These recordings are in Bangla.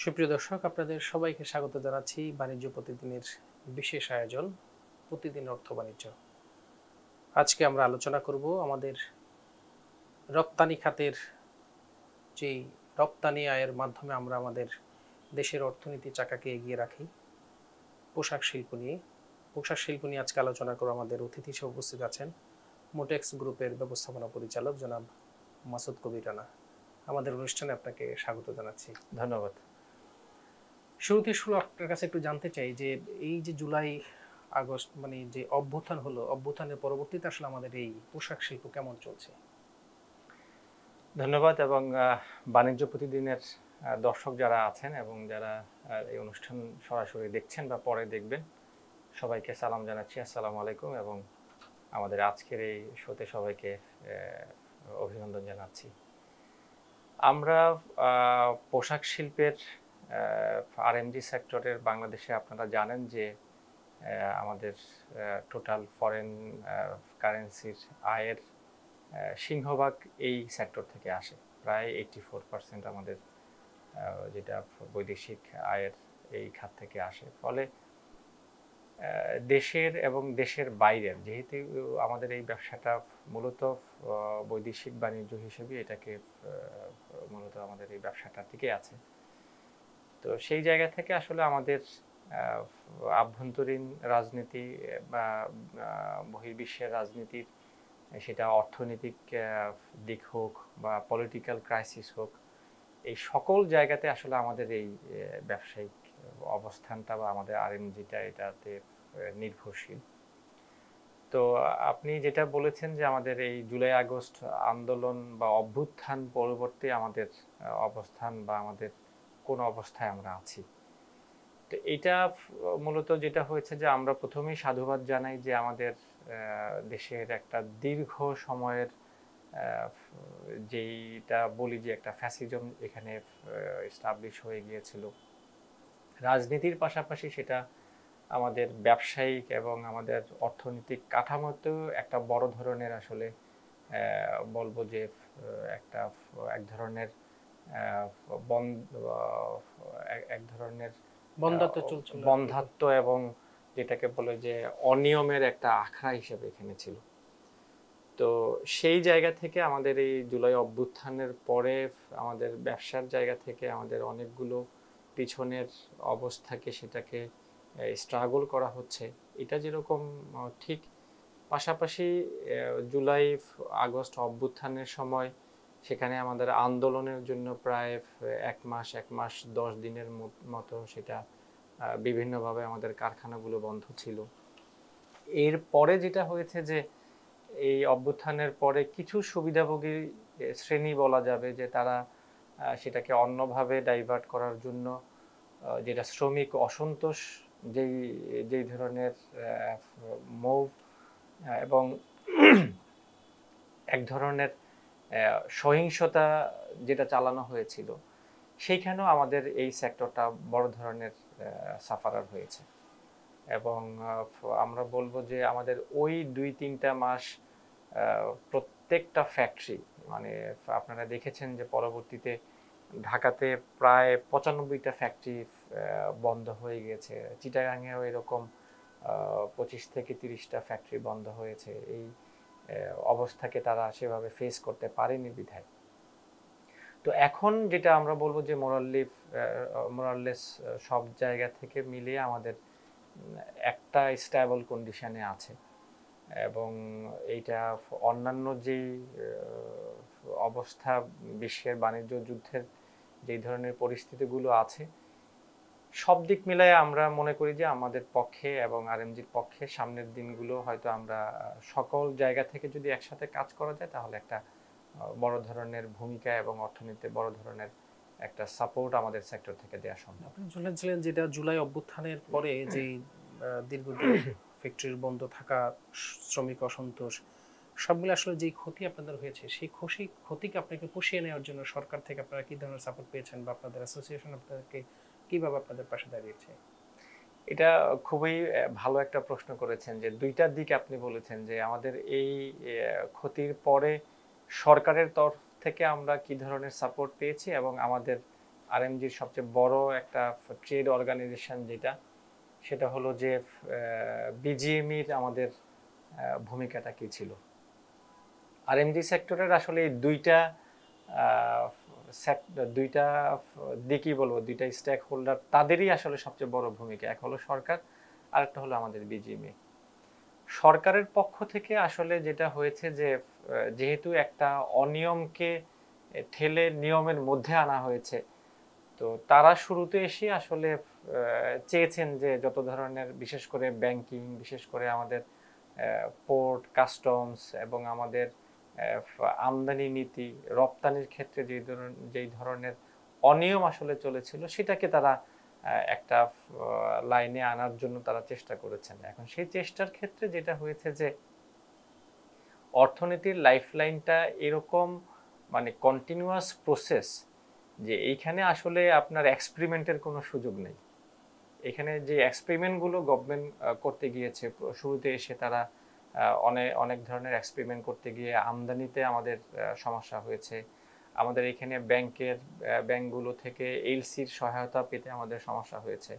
সুপ্রিয় দর্শক, আপনাদের সবাইকে স্বাগত জানাচ্ছি বাণিজ্য প্রতিদিনের বিশেষ আয়োজন প্রতিদিন অর্থ বাণিজ্য। আজকে আমরা আলোচনা করব আমাদের রপ্তানি খাতের যেই রপ্তানি আয়ের মাধ্যমে আমরা আমাদের দেশের অর্থনীতি চাকাকে এগিয়ে রাখি, পোশাক শিল্প নিয়ে। পোশাক শিল্প নিয়ে আজকে আলোচনা করব। আমাদের অতিথি হিসেবে উপস্থিত আছেন মোটেক্স গ্রুপের ব্যবস্থাপনা পরিচালক জনাব মাসুদ কবির রানা। আমাদের অনুষ্ঠানে আপনাকে স্বাগত জানাচ্ছি। ধন্যবাদ। শুরুতে আপনার কাছে একটু জানতে চাই যে এই যে জুলাই আগস্ট মানে যে অভ্যুত্থান হলো, অভ্যুত্থানের পরবর্তীতে আসলে আমাদের এই পোশাক শিল্প কেমন চলছে? ধন্যবাদ। এবং বাণিজ্য প্রতিদিনের দর্শক যারা আছেন এবং যারা এই অনুষ্ঠান সরাসরি দেখছেন বা পরে দেখবেন, সবাইকে সালাম জানাচ্ছি, আসসালামু আলাইকুম। এবং আমাদের আজকের এই শোতে সবাইকে অভিনন্দন জানাচ্ছি। আমরা পোশাক শিল্পের আরএমজি সেক্টরের বাংলাদেশে আপনারা জানেন যে আমাদের টোটাল ফরেন কারেন্সির আয়ের সিংহভাগ এই সেক্টর থেকে আসে। প্রায় 84% আমাদের যেটা বৈদেশিক আয়ের এই খাত থেকে আসে। ফলে দেশের এবং দেশের বাইরের, যেহেতু আমাদের এই ব্যবসাটা মূলত বৈদেশিক বাণিজ্য হিসেবে এটাকে মূলত আমাদের এই ব্যবসাটা টিকে আছে। তো সেই জায়গা থেকে আসলে আমাদের আভ্যন্তরীণ রাজনীতি বা বহির্বিশ্বের রাজনীতির, সেটা অর্থনৈতিক দিক হোক বা পলিটিক্যাল ক্রাইসিস হোক, এই সকল জায়গাতে আসলে আমাদের এই ব্যবসায়িক অবস্থানটা বা আমাদের আরএমজিটা এটাতে নির্ভরশীল। তো আপনি যেটা বলেছেন যে আমাদের এই জুলাই আগস্ট আন্দোলন বা অভ্যুত্থান পরবর্তী আমাদের অবস্থান বা আমাদের কোন অবস্থায় আমরা আছি, তো এটা মূলত যেটা হয়েছে যে আমরা প্রথমেই সাধুবাদ জানাই যে আমাদের দেশের একটা দীর্ঘ সময়ের যেটা বলি যে একটা ফ্যাসিজম এখানে এস্টাবলিশ হয়ে গিয়েছিল। রাজনীতির পাশাপাশি সেটা আমাদের ব্যবসায়িক এবং আমাদের অর্থনৈতিক কাঠামোতেও একটা বড় ধরনের আসলে বলবো যে একটা এক ধরনের এক ধরনের বন্ধাত্ব চলছিল, বন্ধাত্ব এবং যেটাকে বলে যে অনিয়মের একটা আখড়া হিসেবে এখানে ছিল। তো সেই জায়গা থেকে আমাদের এই জুলাই অভ্যুত্থানের পরে আমাদের ব্যবসার জায়গা থেকে আমাদের অনেকগুলো পিছনের অবস্থাকে সেটাকে স্ট্রাগল করা হচ্ছে, এটা যেরকম ঠিক। পাশাপাশি জুলাই আগস্ট অভ্যুত্থানের সময় সেখানে আমাদের আন্দোলনের জন্য প্রায় এক মাস 10 দিনের মতো সেটা বিভিন্নভাবে আমাদের কারখানাগুলো বন্ধ ছিল। এর পরে যেটা হয়েছে যে এই অভ্যুত্থানের পরে কিছু সুবিধাভোগী শ্রেণী বলা যাবে যে তারা সেটাকে অন্যভাবে ডাইভার্ট করার জন্য, যেটা শ্রমিক অসন্তোষ যেই যেই ধরনের মুভ এবং এক ধরনের সহিংসতা যেটা চালানো হয়েছিল, সেইখানেও আমাদের এই সেক্টরটা বড় ধরনের সাফারার হয়েছে। এবং আমরা বলবো যে আমাদের ওই 2-3টা মাস প্রত্যেকটা ফ্যাক্টরি, মানে আপনারা দেখেছেন যে পরবর্তীতে ঢাকাতে প্রায় 95টা ফ্যাক্টরি বন্ধ হয়ে গেছে। চিটাগাংয়েও এরকম 25 থেকে 30টা ফ্যাক্টরি বন্ধ হয়েছে। এই অবস্থাকে তারা সেভাবে ফেস করতে পারেনি বিধায়। তো এখন যেটা আমরা বলবো যে মোরাললেস সব জায়গা থেকে মিলিয়ে আমাদের একটা স্টেবল কন্ডিশনে আছে। এবং এইটা অন্যান্য যেই অবস্থা, বিশ্বের বাণিজ্য যুদ্ধের যেই ধরনের পরিস্থিতিগুলো আছে, সব দিক মিলায় আমরা মনে করি যে আমাদের পক্ষে এবং আরএমজির পক্ষে সামনের দিনগুলো হয়তো আমরা সকল জায়গা থেকে যদি একসাথে কাজ করা যায় তাহলে একটা বড় ধরনের ভূমিকা এবং অর্থনীতিতে বড় ধরনের একটা সাপোর্ট আমাদের সেক্টর থেকে দেওয়া সম্ভব। আপনি বলেছিলেন যেটা জুলাই অভ্যুত্থানের পরে যে দীর্ঘদিন ফ্যাক্টরির বন্ধ থাকা, শ্রমিক অসন্তোষ, সব মিলে আসলে যেই ক্ষতি আপনাদের হয়েছে, সেই ক্ষতিকে আপনাকে পুষিয়ে নেওয়ার জন্য সরকার থেকে আপনারা কি ধরনের সাপোর্ট পেয়েছেন বা আপনাদের অ্যাসোসিয়েশন আপনাদেরকে কিভাবে আপনাদের পাশে দাঁড়িয়েছে? এটা খুবই ভালো একটা প্রশ্ন করেছেন যে দুইটার দিক আপনি বলেছেন যে আমাদের এই ক্ষতির পরে সরকারের তরফ থেকে আমরা কি ধরনের সাপোর্ট পেয়েছি এবং আমাদের আরএমজির সবচেয়ে বড় একটা ট্রেড অর্গানাইজেশন যেটা, সেটা হলো যে বিজিএমইর আমাদের ভূমিকাটা কি ছিল। আরএমজি সেক্টরের আসলে দুইটা আহ, দুইটা দিকই বলবো, দুইটা স্টেক হোল্ডার, তাদেরই আসলে সবচেয়ে বড় ভূমিকা। এক হলো সরকার, আরেকটা হলো আমাদের বিজিএমই। সরকারের পক্ষ থেকে আসলে যেটা হয়েছে যে যেহেতু একটা অনিয়মকে ঠেলে নিয়মের মধ্যে আনা হয়েছে, তো তারা শুরুতে এসে আসলে চেয়েছেন যে যত ধরনের, বিশেষ করে ব্যাংকিং, বিশেষ করে আমাদের পোর্ট, কাস্টমস এবং আমাদের আমদানি নীতি, রপ্তানির ক্ষেত্রে যেই ধরনের অনিয়ম আসলে চলেছিল, সেটাকে তারা একটা লাইনে আনার জন্য তারা চেষ্টা করেছেন। এখন সেই চেষ্টার ক্ষেত্রে যেটা হয়েছে যে অর্থনীতির লাইফলাইনটা এরকম মানে কন্টিনিউয়াস প্রসেস, যে এইখানে আসলে আপনার এক্সপেরিমেন্টের কোনো সুযোগ নেই। এখানে যে এক্সপেরিমেন্টগুলো গভর্নমেন্ট করতে গিয়েছে, শুরুতে এসে তারা অনেক অনেক ধরনের এক্সপেরিমেন্ট করতে গিয়ে আমদানিতে আমাদের সমস্যা হয়েছে। আমাদের এখানে ব্যাংকগুলো থেকে এলসির সহায়তা পেতে আমাদের সমস্যা হয়েছে।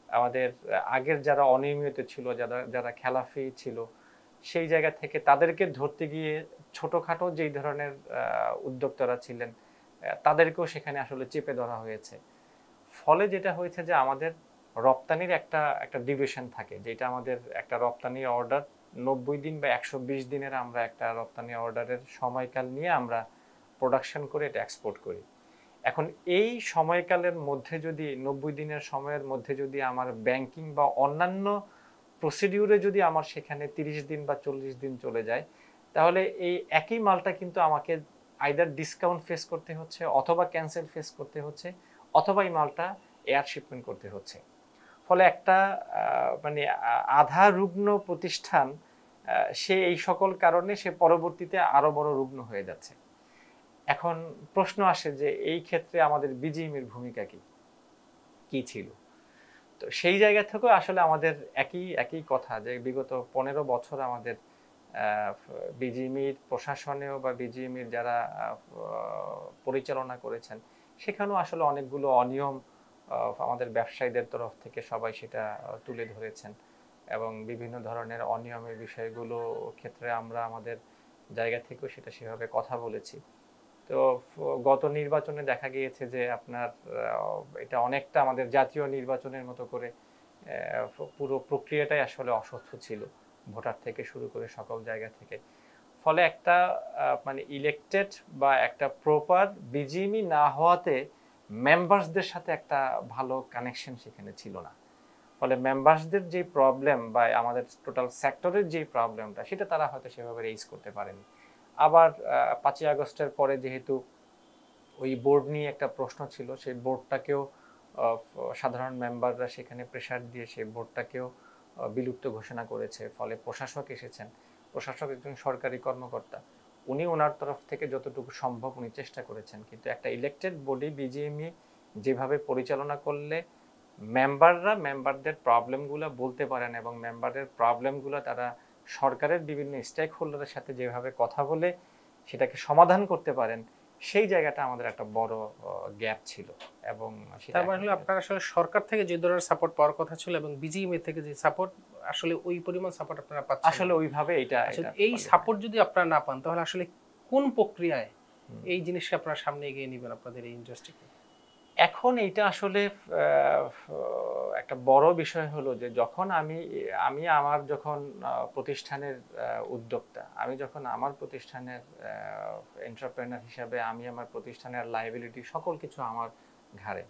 আমাদের আগের যারা অনিয়মিত ছিল, যারা যারা খেলাফি ছিল, সেই জায়গা থেকে তাদেরকে ধরতে গিয়ে ছোটখাটো যেই ধরনের উদ্যোক্তারা ছিলেন, তাদেরকেও সেখানে আসলে চেপে ধরা হয়েছে। ফলে যেটা হয়েছে যে আমাদের রপ্তানির একটা একটা ডিভিশন থাকে, যেটা আমাদের একটা রপ্তানি অর্ডার 90 দিন বা 120 দিনের আমরা একটা রপ্তানি অর্ডারের সময়কাল নিয়ে আমরা প্রোডাকশন করে এটা এক্সপোর্ট করি। এখন এই সময়কালের মধ্যে যদি 90 দিনের সময়ের মধ্যে যদি আমার ব্যাংকিং বা অন্যান্য প্রসিডিউরে যদি আমার সেখানে 30 দিন বা 40 দিন চলে যায়, তাহলে এই একই মালটা কিন্তু আমাকে আইদার ডিসকাউন্ট ফেস করতে হচ্ছে, অথবা ক্যান্সেল ফেস করতে হচ্ছে, অথবা এই মালটা এয়ার শিপমেন্ট করতে হচ্ছে। ফলে একটা মানে আধা রুগ্ন প্রতিষ্ঠান, সে এই সকল কারণে সে পরবর্তীতে আরো বড় রুগ্ন হয়ে যাচ্ছে। এখন প্রশ্ন আসে যে এই ক্ষেত্রে আমাদের বিজিএমের ভূমিকা কি ছিল। তো সেই জায়গা থেকেও আসলে আমাদের একই একই কথা, যে বিগত 15 বছর আমাদের বিজিএমইর প্রশাসনেও বা বিজিএমইর যারা পরিচালনা করেছেন, সেখানেও আসলে অনেকগুলো অনিয়ম আমাদের ব্যবসায়ীদের তরফ থেকে সবাই সেটা তুলে ধরেছেন, এবং বিভিন্ন ধরনের অনিয়মের বিষয়গুলো ক্ষেত্রে আমরা আমাদের জায়গা থেকেও সেটা সেভাবে কথা বলেছি। তো গত নির্বাচনে দেখা গিয়েছে যে আপনার এটা অনেকটা আমাদের জাতীয় নির্বাচনের মতো করে পুরো প্রক্রিয়াটাই আসলে অস্বচ্ছ ছিল, ভোটার থেকে শুরু করে সকল জায়গা থেকে। ফলে একটা মানে ইলেকটেড বা একটা প্রপার বিজিএমই না হওয়াতে মেম্বার্সদের সাথে একটা ভালো কানেকশন সেখানে ছিল না। ফলে মেম্বার্সদের যে প্রবলেম বা আমাদের টোটাল সেক্টরের যে প্রবলেমটা, সেটা তারা হয়তো সেভাবে রেইজ করতে পারেনি। আবার 5ই আগস্টের পরে যেহেতু ওই বোর্ড নিয়ে একটা প্রশ্ন ছিল, সেই বোর্ডটাকেও সাধারণ মেম্বাররা সেখানে প্রেসার দিয়ে সেই বোর্ডটাকেও বিলুপ্ত ঘোষণা করেছে। ফলে প্রশাসক এসেছেন, প্রশাসক একজন সরকারি কর্মকর্তা, উনি ওনার তরফ থেকে যতটুকু সম্ভব উনি চেষ্টা করেছেন, কিন্তু একটা ইলেকটেড বডি বিজিএমই যেভাবে পরিচালনা করলে মেম্বারদের প্রবলেমগুলো বলতে পারেন, এবং মেম্বারের প্রবলেমগুলো তারা সরকারের বিভিন্ন স্টেক হোল্ডারের সাথে যেভাবে কথা বলে সেটাকে সমাধান করতে পারেন, সেই জায়গাটা আমাদের একটা বড় গ্যাপ ছিল। এবং তার মানে হলো আপনার আসলে সরকার থেকে যে ধরনের সাপোর্ট পাওয়ার কথা ছিল এবং বিজিএমএ থেকে যে সাপোর্ট, আসলে ওই পরিমাণ সাপোর্ট আপনারা পাচ্ছেন আসলে ওইভাবে এটা এই সাপোর্ট যদি আপনারা না পান, তাহলে আসলে কোন প্রক্রিয়ায় এই জিনিসটা আপনারা সামনে এগিয়ে নেবেন আপনাদের এই ইন্ডাস্ট্রিকে? এখন এইটা আসলে একটা বড় বিষয় হলো যে যখন আমি আমি আমার যখন প্রতিষ্ঠানের উদ্যোক্তা, আমি যখন আমার প্রতিষ্ঠানের এন্টারপ্রেনার হিসাবে আমি আমার প্রতিষ্ঠানের লায়াবিলিটি সকল কিছু আমার ঘাড়ে,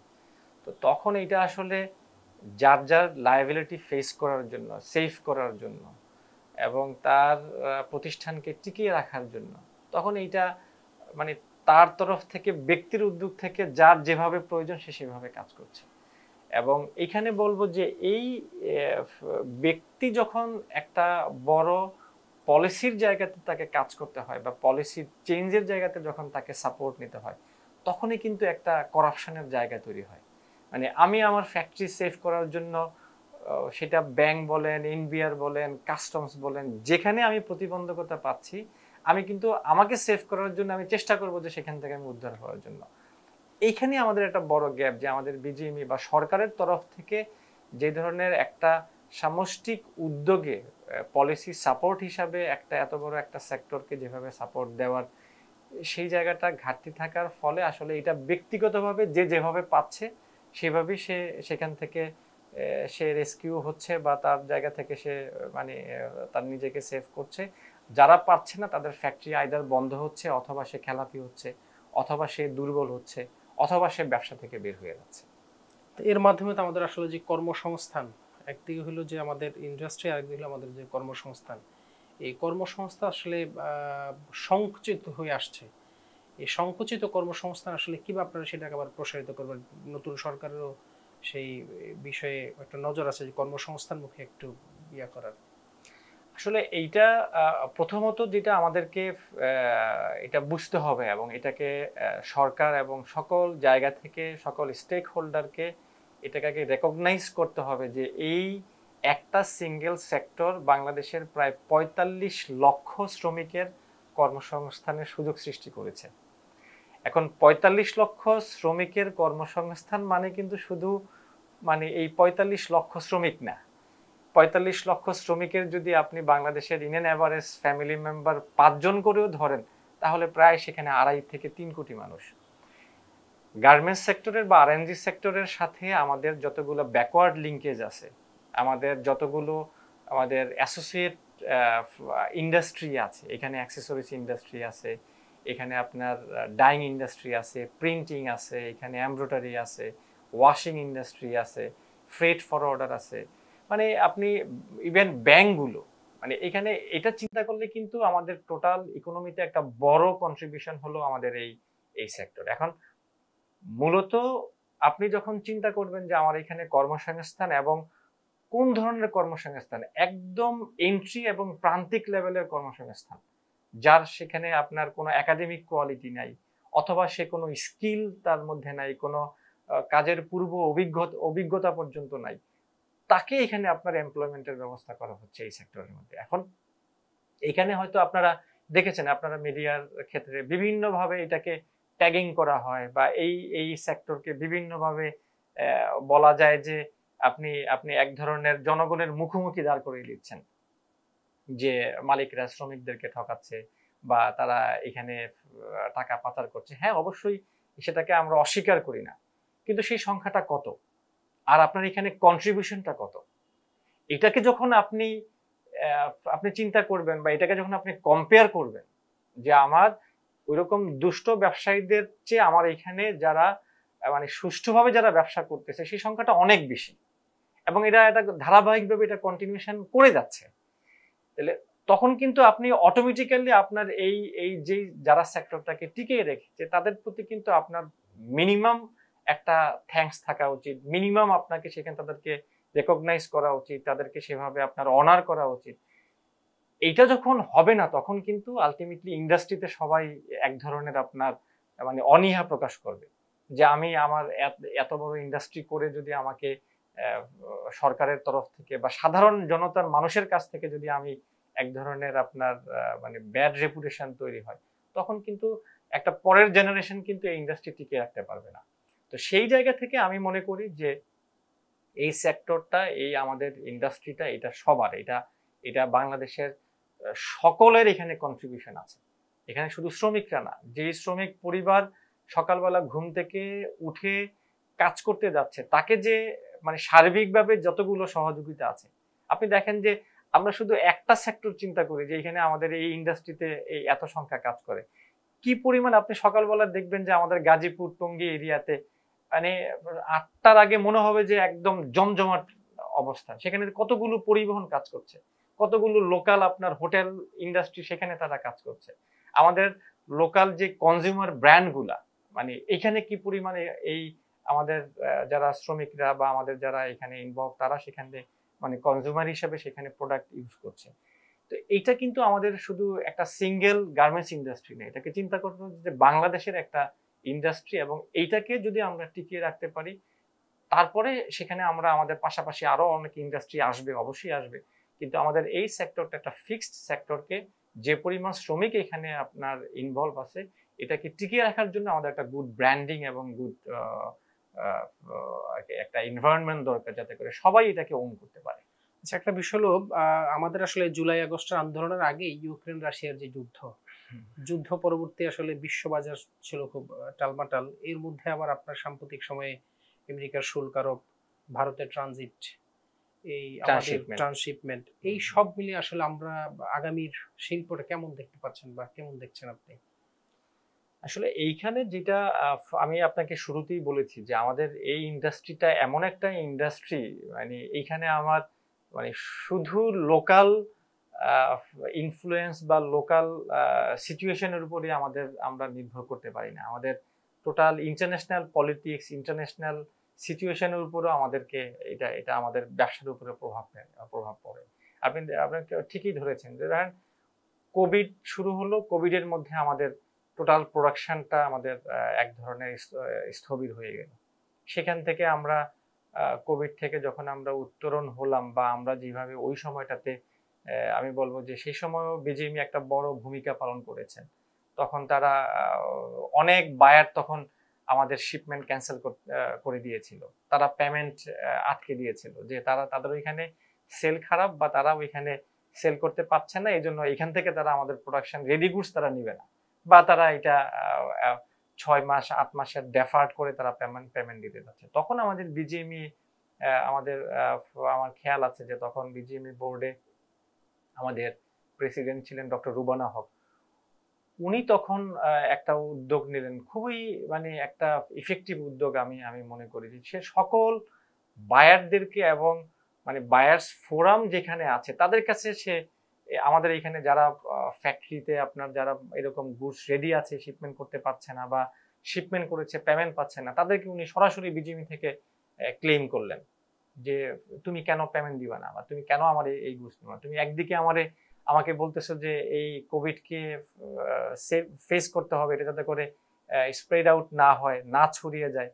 তো তখন এটা আসলে যার যার লায়াবিলিটি ফেস করার জন্য, সেফ করার জন্য, এবং তার প্রতিষ্ঠানকে টিকিয়ে রাখার জন্য, তখন এইটা মানে তার তরফ থেকে ব্যক্তির উদ্যোগ থেকে যার যেভাবে প্রয়োজন সে সেভাবে কাজ করছে। এবং এখানে বলবো যে এই ব্যক্তি যখন একটা বড় পলিসির জায়গাতে তাকে কাজ করতে হয় বা পলিসি চেঞ্জের জায়গাতে যখন তাকে সাপোর্ট নিতে হয়, তখনই কিন্তু একটা করাপশনের জায়গা তৈরি হয়। মানে আমি আমার ফ্যাক্টরি সেভ করার জন্য সেটা ব্যাংক বলেন, এনবিআর বলেন, কাস্টমস বলেন, যেখানে আমি প্রতিবন্ধকতা পাচ্ছি, আমি কিন্তু আমাকে সেভ করার জন্য আমি চেষ্টা করব যে সেখান থেকে আমি উদ্ধার হওয়ার জন্য। এইখানে আমাদের একটা বড় গ্যাপ, যে আমাদের বিজিএমই বা সরকারের তরফ থেকে যে ধরনের একটা সামষ্টিক উদ্যোগে পলিসি সাপোর্ট হিসাবে একটা এত বড় একটা সেক্টরকে যেভাবে সাপোর্ট দেওয়ার, সেই জায়গাটা ঘাটতি থাকার ফলে আসলে এটা ব্যক্তিগতভাবে যে যেভাবে পাচ্ছে সেভাবেই সে সেখান থেকে সে রেস্কিউ হচ্ছে বা তার জায়গা থেকে সে মানে তার নিজেকে সেভ করছে। যারা পাচ্ছে না তাদের ফ্যাক্টরি আইদার বন্ধ হচ্ছে, অথবা সে খেলাপি হচ্ছে, অথবা সে দুর্বল হচ্ছে, অথবা সে ব্যবসা থেকে বের হয়ে যাচ্ছে। তো এর মাধ্যমে তো আমাদের আসলে যে কর্মসংস্থান, একদিকে হলো যে আমাদের ইন্ডাস্ট্রি, আরেকদিকে হলো আমাদের যে কর্মসংস্থান, এই কর্মসংস্থান আসলে সংকুচিত হয়ে আসছে। এই সংকুচিত কর্মসংস্থান আসলে কিভাবে আপনারা সেটাকে আবার প্রসারিত করবেন? নতুন সরকারেরও সেই বিষয়ে একটা নজর আছে যে কর্মসংস্থান মুখে একটু ইয়া করার। আসলে এইটা প্রথমত যেটা আমাদেরকে এটা বুঝতে হবে, এবং এটাকে সরকার এবং সকল জায়গা থেকে সকল স্টেক হোল্ডারকে এটাকে রেকগনাইজ করতে হবে যে এই একটা সিঙ্গেল সেক্টর বাংলাদেশের প্রায় ৪৫ লক্ষ শ্রমিকের কর্মসংস্থানের সুযোগ সৃষ্টি করেছে। এখন ৪৫ লক্ষ শ্রমিকের কর্মসংস্থান মানে কিন্তু শুধু মানে এই ৪৫ লক্ষ শ্রমিক না। ৪৫ লক্ষ শ্রমিকের যদি আপনি বাংলাদেশের in an average family member ৫ জন করেও ধরেন, তাহলে প্রায় সেখানে ২.৫ থেকে ৩ কোটি মানুষ। গার্মেন্টস সেক্টরের বা আরএনজি সেক্টরের সাথে আমাদের যতগুলো ব্যাকওয়ার্ড লিঙ্কেজ আছে, আমাদের যতগুলো আমাদের অ্যাসোসিয়েট ইন্ডাস্ট্রি আছে, এখানে অ্যাক্সেসরিজ ইন্ডাস্ট্রি আছে, এখানে আপনার ডাইং ইন্ডাস্ট্রি আছে, প্রিন্টিং আছে, এখানে এমব্রয়ডারি আছে, ওয়াশিং ইন্ডাস্ট্রি আছে, ফ্রেট ফরওয়ার্ডার আছে, মানে আপনি ইভেন ব্যাংকগুলো, মানে এখানে এটা চিন্তা করলে কিন্তু আমাদের টোটাল ইকোনমিতে একটা বড় কন্ট্রিবিউশন হলো আমাদের এই সেক্টর। এখন মূলত আপনি যখন চিন্তা করবেন যে আমার এখানে কর্মসংস্থান, এবং কোন ধরনের কর্মসংস্থান, একদম এন্ট্রি এবং প্রান্তিক লেভেলের কর্মসংস্থান, যার সেখানে আপনার কোনো একাডেমিক কোয়ালিটি নাই, অথবা সে কোনো স্কিল তার মধ্যে নাই, কোনো কাজের পূর্ব অভিজ্ঞতা পর্যন্ত নাই, তাকে এখানে আপনার এমপ্লয়মেন্টের ব্যবস্থা করা হচ্ছে এই সেক্টরের মধ্যে। এখন এখানে হয়তো আপনারা দেখেছেন, আপনারা মিডিয়ার ক্ষেত্রে বিভিন্নভাবে এটাকে ট্যাগিং করা হয়, বা এই সেক্টরকে বিভিন্নভাবে বলা যায় যে আপনি আপনি এক ধরনের জনগণের মুখোমুখি দাঁড় করিয়ে দিচ্ছেন, যে মালিকরা শ্রমিকদেরকে ঠকাচ্ছে বা তারা এখানে টাকা পাচার করছে। হ্যাঁ, অবশ্যই সেটাকে আমরা অস্বীকার করি না, কিন্তু সেই সংখ্যাটা কত, আর আপনার এখানে কন্ট্রিবিউশনটা কত, এটাকে যখন আপনি আপনি চিন্তা করবেন, বা এটাকে যখন আপনি কম্পেয়ার করবেন, যে আমার ওইরকম দুষ্ট ব্যবসায়ীদের চেয়ে আমার এখানে যারা মানে সুষ্ঠুভাবে যারা ব্যবসা করতেছে সেই সংখ্যাটা অনেক বেশি, এবং এটা ধারাবাহিকভাবে এটা কন্টিনিউশন করে যাচ্ছে, তাহলে তখন কিন্তু আপনি অটোমেটিক্যালি আপনার এই যে যারা সেক্টরটাকে টিকিয়ে রেখেছে তাদের প্রতি কিন্তু আপনার মিনিমাম একটা থ্যাঙ্কস থাকা উচিত, মিনিমাম আপনাকে সেখানে তাদেরকে রেকগনাইজ করা উচিত, তাদেরকে সেভাবে আপনার অনার করা উচিত। এইটা যখন হবে না, তখন কিন্তু আলটিমেটলি ইন্ডাস্ট্রিতে সবাই এক ধরনের আপনার মানে অনীহা প্রকাশ করবে, যে আমি আমার এত বড় ইন্ডাস্ট্রি করে যদি আমাকে সরকারের তরফ থেকে বা সাধারণ জনতার মানুষের কাছ থেকে যদি আমি এক ধরনের আপনার মানে ব্যাড রেপুটেশন তৈরি হয়, তখন কিন্তু একটা পরের জেনারেশন কিন্তু এই ইন্ডাস্ট্রি টিকে রাখতে পারবে না। তো সেই জায়গা থেকে আমি মনে করি যে এই সেক্টরটা, এই আমাদের ইন্ডাস্ট্রিটা, এটা সবার, এটা বাংলাদেশের সকলের এখানে কন্ট্রিবিউশন আছে। এখানে শুধু শ্রমিকরা না, যে শ্রমিক পরিবার সকালবেলা ঘুম থেকে উঠে কাজ করতে যাচ্ছে, তাকে যে মানে সার্বিকভাবে যতগুলো সহযোগিতা আছে, আপনি দেখেন যে আমরা শুধু একটা সেক্টর চিন্তা করি যে এখানে আমাদের এই ইন্ডাস্ট্রিতে এই এত সংখ্যা কাজ করে, কি পরিমাণ আপনি সকালবেলা দেখবেন যে আমাদের গাজীপুর টঙ্গী এরিয়াতে মানে ৮টার আগে মনে হবে যে একদম জমজমাট অবস্থা, সেখানে কতগুলো পরিবহন কাজ করছে, কতগুলো লোকাল আপনার হোটেল ইন্ডাস্ট্রি সেখানে তারা কাজ করছে, আমাদের লোকাল যে কনজিউমার ব্র্যান্ডগুলা, মানে এখানে কি পরিমাণে এই আমাদের যারা শ্রমিকরা বা আমাদের যারা এখানে ইনভলভ, তারা সেখানে মানে কনজিউমার হিসেবে সেখানে প্রোডাক্ট ইউজ করছে। তো এইটা কিন্তু আমাদের শুধু একটা সিঙ্গেল গার্মেন্টস ইন্ডাস্ট্রি নেই, এটাকে চিন্তা করতে হবে যে বাংলাদেশের একটা ইন্ডাস্ট্রি, এবং এইটাকে যদি আমরা টিকিয়ে রাখতে পারি, তারপরে সেখানে আমরা আমাদের পাশাপাশি আরো অনেক ইন্ডাস্ট্রি আসবে, অবশ্যই আসবে, কিন্তু আমাদের এই সেক্টরটা একটা ফিক্সড সেক্টরকে, যে পরিমাণ শ্রমিক এখানে আপনার ইনভলভ আছে, এটাকে টিকিয়ে রাখার জন্য আমাদের একটা গুড ব্র্যান্ডিং এবং গুড একটা এনভায়রনমেন্ট দরকার, যাতে করে সবাই এটাকে ওন করতে পারে। আচ্ছা, একটা বিষয় হলো আমাদের আসলে জুলাই আগস্টের আন্দোলনের আগে ইউক্রেন রাশিয়ার যে যুদ্ধ পরবর্তী আসলে বিশ্ববাজার ছিল খুব টালমাটাল। এর মধ্যে আবার আপনার সাম্প্রতিক সময়ে আমেরিকার শুল্ক আরোপ, ভারতের ট্রানজিট, এই আমাদের ট্রান্সশিপমেন্ট, এই সব মিলিয়ে আসলে আমরা আগামীর শিল্পটা কেমন দেখতে পাচ্ছেন বা কেমন দেখছেন আপনি? আসলে এইখানে যেটা আমি আপনাকে শুরুতেই বলেছি যে আমাদের এই ইন্ডাস্ট্রিটা এমন একটা ইন্ডাস্ট্রি, মানে এইখানে আমার মানে শুধু লোকাল ইনফ্লুয়েন্স বা লোকাল সিচুয়েশনের উপরে আমরা নির্ভর করতে পারি না। আমাদের টোটাল ইন্টারন্যাশনাল পলিটিক্স, ইন্টারন্যাশনাল সিচুয়েশনের উপরও আমাদেরকে এটা আমাদের ব্যবসার উপরে প্রভাব পড়ে। আপনি ঠিকই ধরেছেন যে ধরেন কোভিড শুরু হলো, কোভিডের মধ্যে আমাদের টোটাল প্রোডাকশনটা আমাদের এক ধরনের স্থবির হয়ে গেল। সেখান থেকে আমরা কোভিড থেকে যখন আমরা উত্তরণ হলাম, বা আমরা যেভাবে ওই সময়টাতে আমি বলবো যে সেই সময়ও বিজিএমই একটা বড় ভূমিকা পালন করেছেন। তখন তারা অনেক বায়ার তখন আমাদের শিপমেন্ট ক্যান্সেল করে দিয়েছিল, তারা পেমেন্ট আটকে দিয়েছিল, যে তাদের ওইখানে সেল খারাপ বা তারা ওইখানে সেল করতে পারছে না, এই জন্য এখান থেকে তারা আমাদের প্রোডাকশন রেডি গুডস তারা নিবে না, বা তারা এটা 6 মাস 8 মাসের ডেফার্ড করে তারা পেমেন্ট দিতে যাচ্ছে। তখন আমাদের বিজিএমই আমার খেয়াল আছে যে তখন বিজিএমই বোর্ডে আমাদের প্রেসিডেন্ট ছিলেন ডক্টর রুবানা হক। উনি তখন একটা উদ্যোগ নিলেন, খুবই মানে একটা ইফেক্টিভ উদ্যোগ আমি মনে করি, যে সে সকল বায়ারদেরকে এবং মানে বায়ার্স ফোরাম যেখানে আছে তাদের কাছে সে আমাদের এখানে যারা ফ্যাক্টরিতে আপনার যারা এরকম গুডস রেডি আছে, শিপমেন্ট করতে পারছে না বা শিপমেন্ট করেছে পেমেন্ট পাচ্ছে না, তাদেরকে উনি সরাসরি বিজিএমই থেকে ক্লেম করলেন যে তুমি কেন পেমেন্ট দিবা না, বা তুমি কেন আমার এই গুডস নিবা না। তুমি একদিকে আমাকে বলতেছো যে এই কোভিডকে ফেস করতে হবে, এটা যাতে করে স্প্রেড আউট না হয়, না ছড়িয়ে যায়,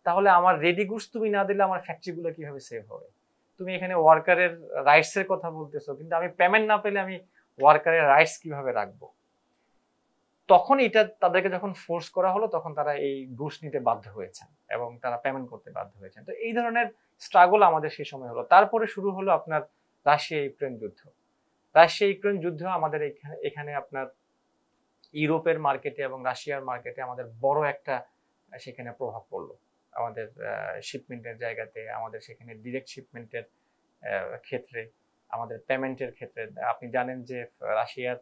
তাহলে আমার রেডি গুডস তুমি না দিলে আমার ফ্যাক্টরিগুলো কিভাবে সেভ হবে? তুমি এখানে ওয়ার্কারের রাইটস এর কথা বলতেছো, কিন্তু আমি পেমেন্ট না পেলে আমি ওয়ার্কারের রাইটস কিভাবে রাখবো? তখন এটা তাদেরকে যখন ফোর্স করা হলো, তখন তারা এই গুডস নিতে বাধ্য হয়েছেন এবং তারা পেমেন্ট করতে বাধ্য হয়েছেন। তো এই ধরনের স্ট্রাগল আমাদের সেই সময় হলো। তারপরে শুরু হলো আপনার রাশিয়া ইউক্রেন যুদ্ধ। রাশিয়া ইউক্রেন যুদ্ধ আমাদের এখানে আপনার ইউরোপের মার্কেটে এবং রাশিয়ার মার্কেটে আমাদের বড় একটা সেখানে প্রভাব পড়লো। আমাদের শিপমেন্টের জায়গাতে, আমাদের সেখানে ডিরেক্ট শিপমেন্টের ক্ষেত্রে, আমাদের পেমেন্টের ক্ষেত্রে। আপনি জানেন যে রাশিয়ার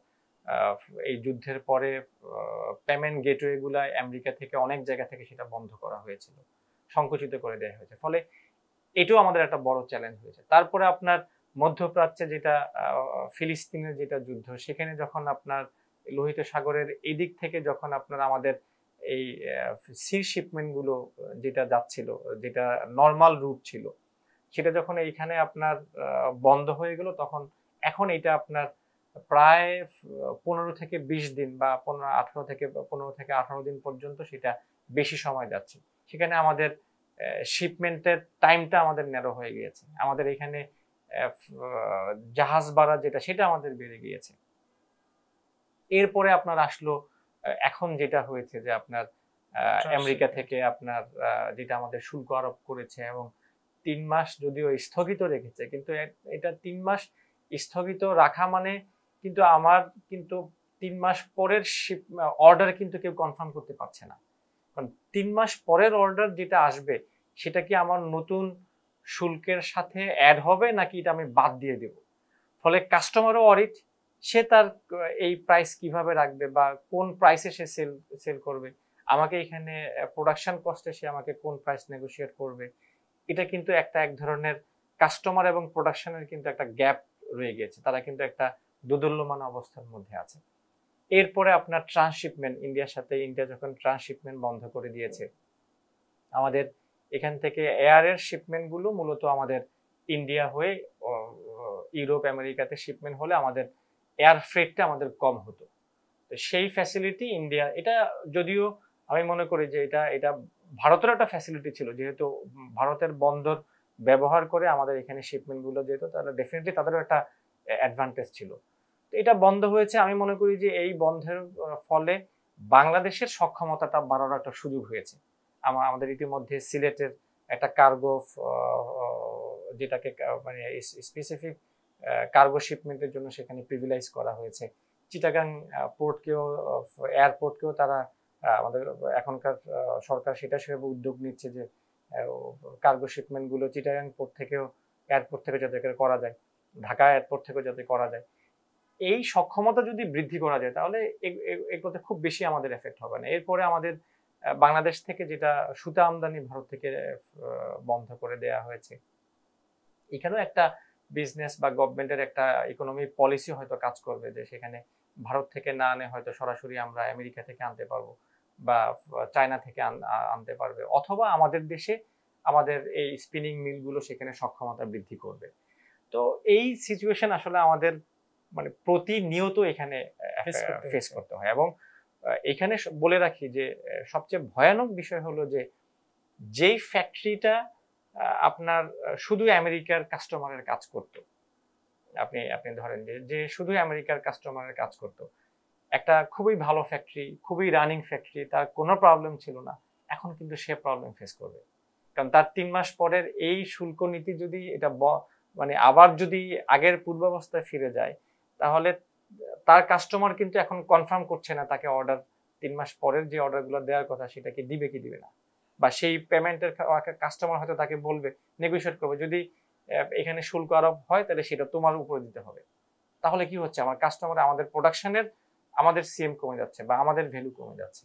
এই যুদ্ধের পরে পেমেন্ট গেটওয়ে গুলা আমেরিকা থেকে অনেক জায়গা থেকে সেটা বন্ধ করা হয়েছিল, সংকুচিত করে দেওয়া হয়েছে। ফলে এটাও আমাদের একটা বড় চ্যালেঞ্জ হয়েছে। তারপরে আপনার মধ্যপ্রাচ্যে যেটা ফিলিস্তিনের যেটা যুদ্ধ, সেখানে যখন আপনার লোহিত সাগরের এদিক থেকে যখন আপনার আমাদের এই সি শিপমেন্ট গুলো যেটা যাচ্ছিল, যেটা নর্মাল রুট ছিল, সেটা যখন এইখানে আপনার বন্ধ হয়ে গেল, তখন এখন এটা আপনার প্রায় 15 থেকে 20 দিন বা 15 থেকে 18 দিন পর্যন্ত সেটা বেশি সময় যাচ্ছে। সেখানে আমাদের শিপমেন্টের টাইমটা আমাদের ন্যারো হয়ে গিয়েছে। আমাদের এখানে জাহাজ ভাড়া যেটা, সেটা আমাদের বেড়ে গিয়েছে। এরপরে আপনার আসলো এখন যেটা হয়েছে যে আপনার আমেরিকা থেকে আপনার যেটা আমাদের শুল্ক আরোপ করেছে, এবং 3 মাস যদিও স্থগিত রেখেছে, কিন্তু এটা 3 মাস স্থগিত রাখা মানে কিন্তু আমার কিন্তু 3 মাস পরের অর্ডার কিন্তু কেউ কনফার্ম করতে পারছে না। কারণ 3 মাস পরের অর্ডার যেটা আসবে, সেটা কি আমার নতুন শুল্কের সাথে অ্যাড হবে, নাকি এটা আমি বাদ দিয়ে দেব? ফলে কাস্টমারও অরিট, সে তার এই প্রাইস কিভাবে রাখবে বা কোন প্রাইসে সে সেল করবে, আমাকে এখানে প্রোডাকশন কস্টে সে আমাকে কোন প্রাইস নেগোশিয়েট করবে, এটা কিন্তু এক ধরনের কাস্টমার এবং প্রোডাকশনের কিন্তু একটা গ্যাপ রয়ে গেছে। তারা কিন্তু একটা দোদুল্যমান অবস্থার মধ্যে আছে। এরপরে আপনার ট্রান্সশিপমেন্ট, ইন্ডিয়া যখন ট্রান্সশিপমেন্ট বন্ধ করে দিয়েছে, আমাদের এখান থেকে এয়ারের শিপমেন্ট গুলো মূলত আমাদের ইন্ডিয়া হয়ে ইউরোপ আমেরিকাতে শিপমেন্ট হলে আমাদের এয়ার ফ্রেটটা আমাদের কম হতো। তো সেই ফ্যাসিলিটি ইন্ডিয়া, এটা যদিও আমি মনে করি যে এটা ভারতের একটা ফ্যাসিলিটি ছিল, যেহেতু ভারতের বন্দর ব্যবহার করে আমাদের এখানে শিপমেন্ট গুলো যেত, তাহলে ডেফিনেটলি তাদেরও একটা অ্যাডভান্টেজ ছিল। তো এটা বন্ধ হয়েছে। আমি মনে করি যে এই বন্ধের ফলে বাংলাদেশের সক্ষমতাটা বাড়ানোর একটা সুযোগ হয়েছে। আমাদের ইতিমধ্যে সিলেটের একটা কার্গো, যেটাকে মানে স্পেসিফিক কার্গো শিপমেন্টের জন্য সেখানে প্রিভিলাইজ করা হয়েছে। চিটাগাং পোর্টকেও, এয়ারপোর্টকেও তারা আমাদের এখনকার সরকার সেটা সেভাবে উদ্যোগ নিচ্ছে যে কার্গো শিপমেন্ট গুলো চিটাগাং পোর্ট থেকেও, এয়ারপোর্ট থেকে যাতে করা যায়, ঢাকা এয়ারপোর্ট থেকে যাতে করা যায়। এই সক্ষমতা যদি বৃদ্ধি করা যায় তাহলে এগুলোতে খুব বেশি আমাদের এফেক্ট হবে না। এরপরে আমাদের বাংলাদেশ থেকে যেটা সুতা আমদানি ভারত থেকে বন্ধ করে দেয়া হয়েছে, এখানেও একটা বিজনেস বা গভর্নমেন্টের একটা ইকোনমি পলিসি হয়তো কাজ করবে যে সেখানে ভারত থেকে না আনে হয়তো সরাসরি আমরা আমেরিকা থেকে আনতে পারবো বা চায়না থেকে আনতে পারবে, অথবা আমাদের দেশে আমাদের এই স্পিনিং মিলগুলো সেখানে সক্ষমতা বৃদ্ধি করবে। তো এই সিচুয়েশন আসলে আমাদের মানে প্রতিনিয়ত এখানে ফেস করতে হয়। এবং এখানে বলে রাখি যে সবচেয়ে ভয়ানক বিষয় হলো যে যেই ফ্যাক্টরিটা আপনার শুধু আমেরিকার কাস্টমারের কাজ করত, আপনি ধরেন যে শুধু আমেরিকার কাস্টমারের কাজ করত, একটা খুবই ভালো ফ্যাক্টরি, খুবই রানিং ফ্যাক্টরি, তার কোনো প্রবলেম ছিল না, এখন কিন্তু সে প্রবলেম ফেস করবে। কারণ তার 3 মাস পরের এই শুল্ক নীতি যদি এটা মানে আবার যদি আগের পূর্বাবস্থায় ফিরে যায়, তাহলে তার কাস্টমার কিন্তু এখন কনফার্ম করছে না তাকে অর্ডার 3 মাস পরের যে অর্ডারগুলো দেওয়ার কথা সেটা কি দিবে কি দিবে না, বা সেই পেমেন্টের কাস্টমার হয়তো তাকে বলবে, নেগোশিয়েট করবে, যদি এখানে শুল্ক আরোপ হয় তাহলে সেটা তোমার উপরে দিতে হবে। তাহলে কি হচ্ছে, আমার কাস্টমার, আমাদের প্রোডাকশনের আমাদের সিএম কমে যাচ্ছে বা আমাদের ভ্যালু কমে যাচ্ছে।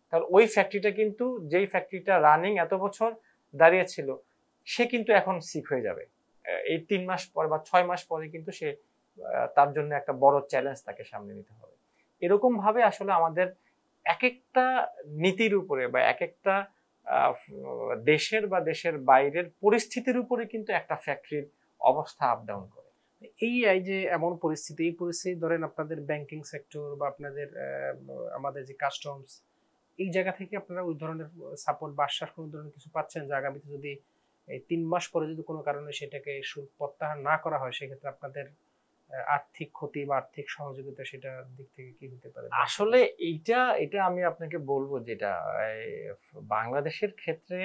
তাহলে ওই ফ্যাক্টরিটা কিন্তু, যেই ফ্যাক্টরিটা রানিং এত বছর দাঁড়িয়ে ছিল, সে কিন্তু এখন সিক হয়ে যাবে। এই 3 মাস পর বা 6 মাস পরে কিন্তু সে, তার জন্য একটা বড় চ্যালেঞ্জ তাকে সামনে নিতে হবে। এরকম ভাবে আসলে আমাদের এক একটা নীতির উপরে বা এক একটা দেশের বা দেশের বাইরের পরিস্থিতির উপরে কিন্তু একটা ফ্যাক্টরির অবস্থা আপ ডাউন করে। এই যে এমন পরিস্থিতি, এই পরিস্থিতি ধরেন আপনাদের ব্যাংকিং সেক্টর বা আপনাদের আমাদের যে কাস্টমস, এই জায়গা থেকে আপনারা ওই ধরনের সাপোর্ট বা আশ্বাস কোনো ধরনের কিছু পাচ্ছেন যে আগামীতে যদি এই 3 মাস পরে যদি কোনো কারণে সেটাকে শুল্ক প্রত্যাহার না করা হয়, সেক্ষেত্রে আপনাদের আর্থিক ক্ষতি বা আর্থিক সহযোগিতা সেটার দিক থেকে কি হতে পারে? আসলে এটা আমি আপনাকে বলবো, যেটা বাংলাদেশের ক্ষেত্রে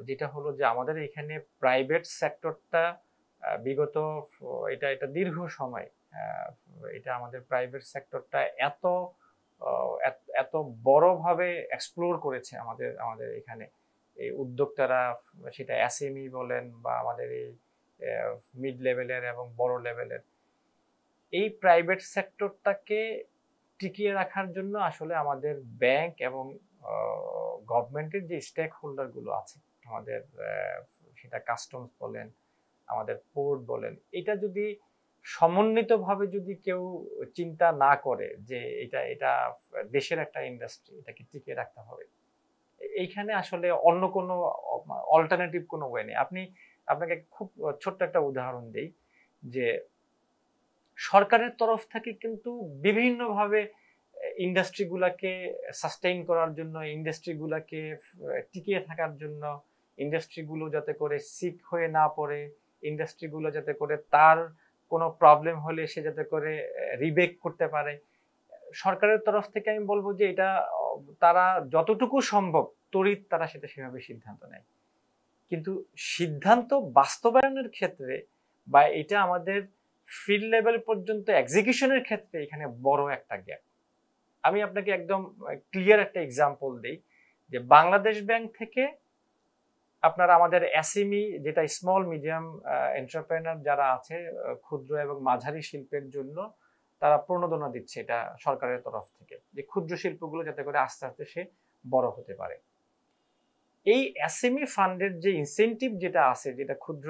যেটা হলো যে আমাদের এখানে প্রাইভেট সেক্টরটা বিগত এটা দীর্ঘ সময়, এটা আমাদের প্রাইভেট সেক্টরটা এত বড়ভাবে এক্সপ্লোর করেছে আমাদের এখানে এই উদ্যোক্তারা, সেটা এসএমই বলেন বা আমাদের এই মিড লেভেলের এবং বড় লেভেলের, এই প্রাইভেট সেক্টরটাকে টিকিয়ে রাখার জন্য আসলে আমাদের ব্যাংক এবং গভর্নমেন্টের যে স্টেক হোল্ডার গুলো আছে, আমাদের সেটা কাস্টমস বলেন, আমাদের পোর্ট বলেন, এটা যদি সমন্বিতভাবে যদি কেউ চিন্তা না করে যে এটা দেশের একটা ইন্ডাস্ট্রি, এটাকে টিকিয়ে রাখতে হবে, এইখানে আসলে অন্য কোনো অল্টারনেটিভ কোনো ওয়ে নেই। আপনাকে খুব ছোট্ট একটা উদাহরণ দেই, যে সরকারের তরফ থেকে কিন্তু বিভিন্নভাবে ইন্ডাস্ট্রিগুলোকে সাস্টেইন করার জন্য, ইন্ডাস্ট্রিগুলোকে টিকিয়ে থাকার জন্য, ইন্ডাস্ট্রিগুলো যাতে করে সিক হয়ে না পড়ে, ইন্ডাস্ট্রিগুলো যাতে করে তার কোনো প্রবলেম হলে সে যাতে করে রিবেক করতে পারে, সরকারের তরফ থেকে আমি বলবো যে এটা তারা যতটুকু সম্ভব তড়িৎ তারা সেটা সেভাবে সিদ্ধান্ত নেয়। কিন্তু সিদ্ধান্ত বাস্তবায়নের ক্ষেত্রে বা এটা আমাদের ফিল্ড লেভেল পর্যন্ত এক্সিকিউশনের ক্ষেত্রে এখানে বড় একটা গ্যাপ। আমি আপনাকে একদম ক্লিয়ার একটা এক্সাম্পল দেই, যে বাংলাদেশ ব্যাংক থেকে আপনারা আমাদের এসএমই, যেটা স্মল মিডিয়াম এন্টারপ্রেনার যারা আছে, ক্ষুদ্র এবং মাঝারি শিল্পের জন্য তারা প্রণোদনা দিচ্ছে এটা সরকারের তরফ থেকে, যে ক্ষুদ্র শিল্পগুলো যাতে করে আস্তে আস্তে সে বড় হতে পারে। এই এসএমই ফান্ডের যে ইনসেনটিভ যেটা আছে, যেটা ক্ষুদ্র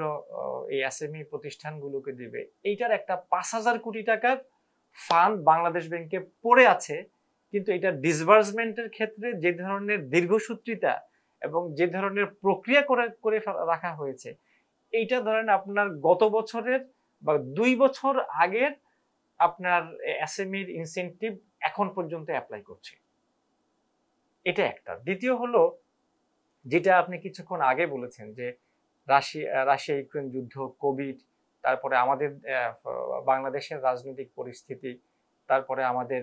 এই এসএমই প্রতিষ্ঠানগুলোকে দিবে, এইটার একটা 5,000 কোটি টাকার ফান্ড বাংলাদেশ ব্যাংকে পড়ে আছে, কিন্তু এটা ডিসবার্সমেন্টের ক্ষেত্রে যে ধরনের দীর্ঘসূত্রিতা এবং যে ধরনের প্রক্রিয়া করে রাখা হয়েছে, এইটা ধরেন আপনার গত বছরের বা 2 বছর আগের আপনার এসএমইর ইনসেনটিভ এখন পর্যন্ত অ্যাপ্লাই করছে। এটা একটা। দ্বিতীয় হলো, যেটা আপনি কিছুক্ষণ আগে বলেছেন যে রাশিয়া ইউক্রেন যুদ্ধ, কোভিড, তারপরে আমাদের বাংলাদেশের রাজনৈতিক পরিস্থিতি, তারপরে আমাদের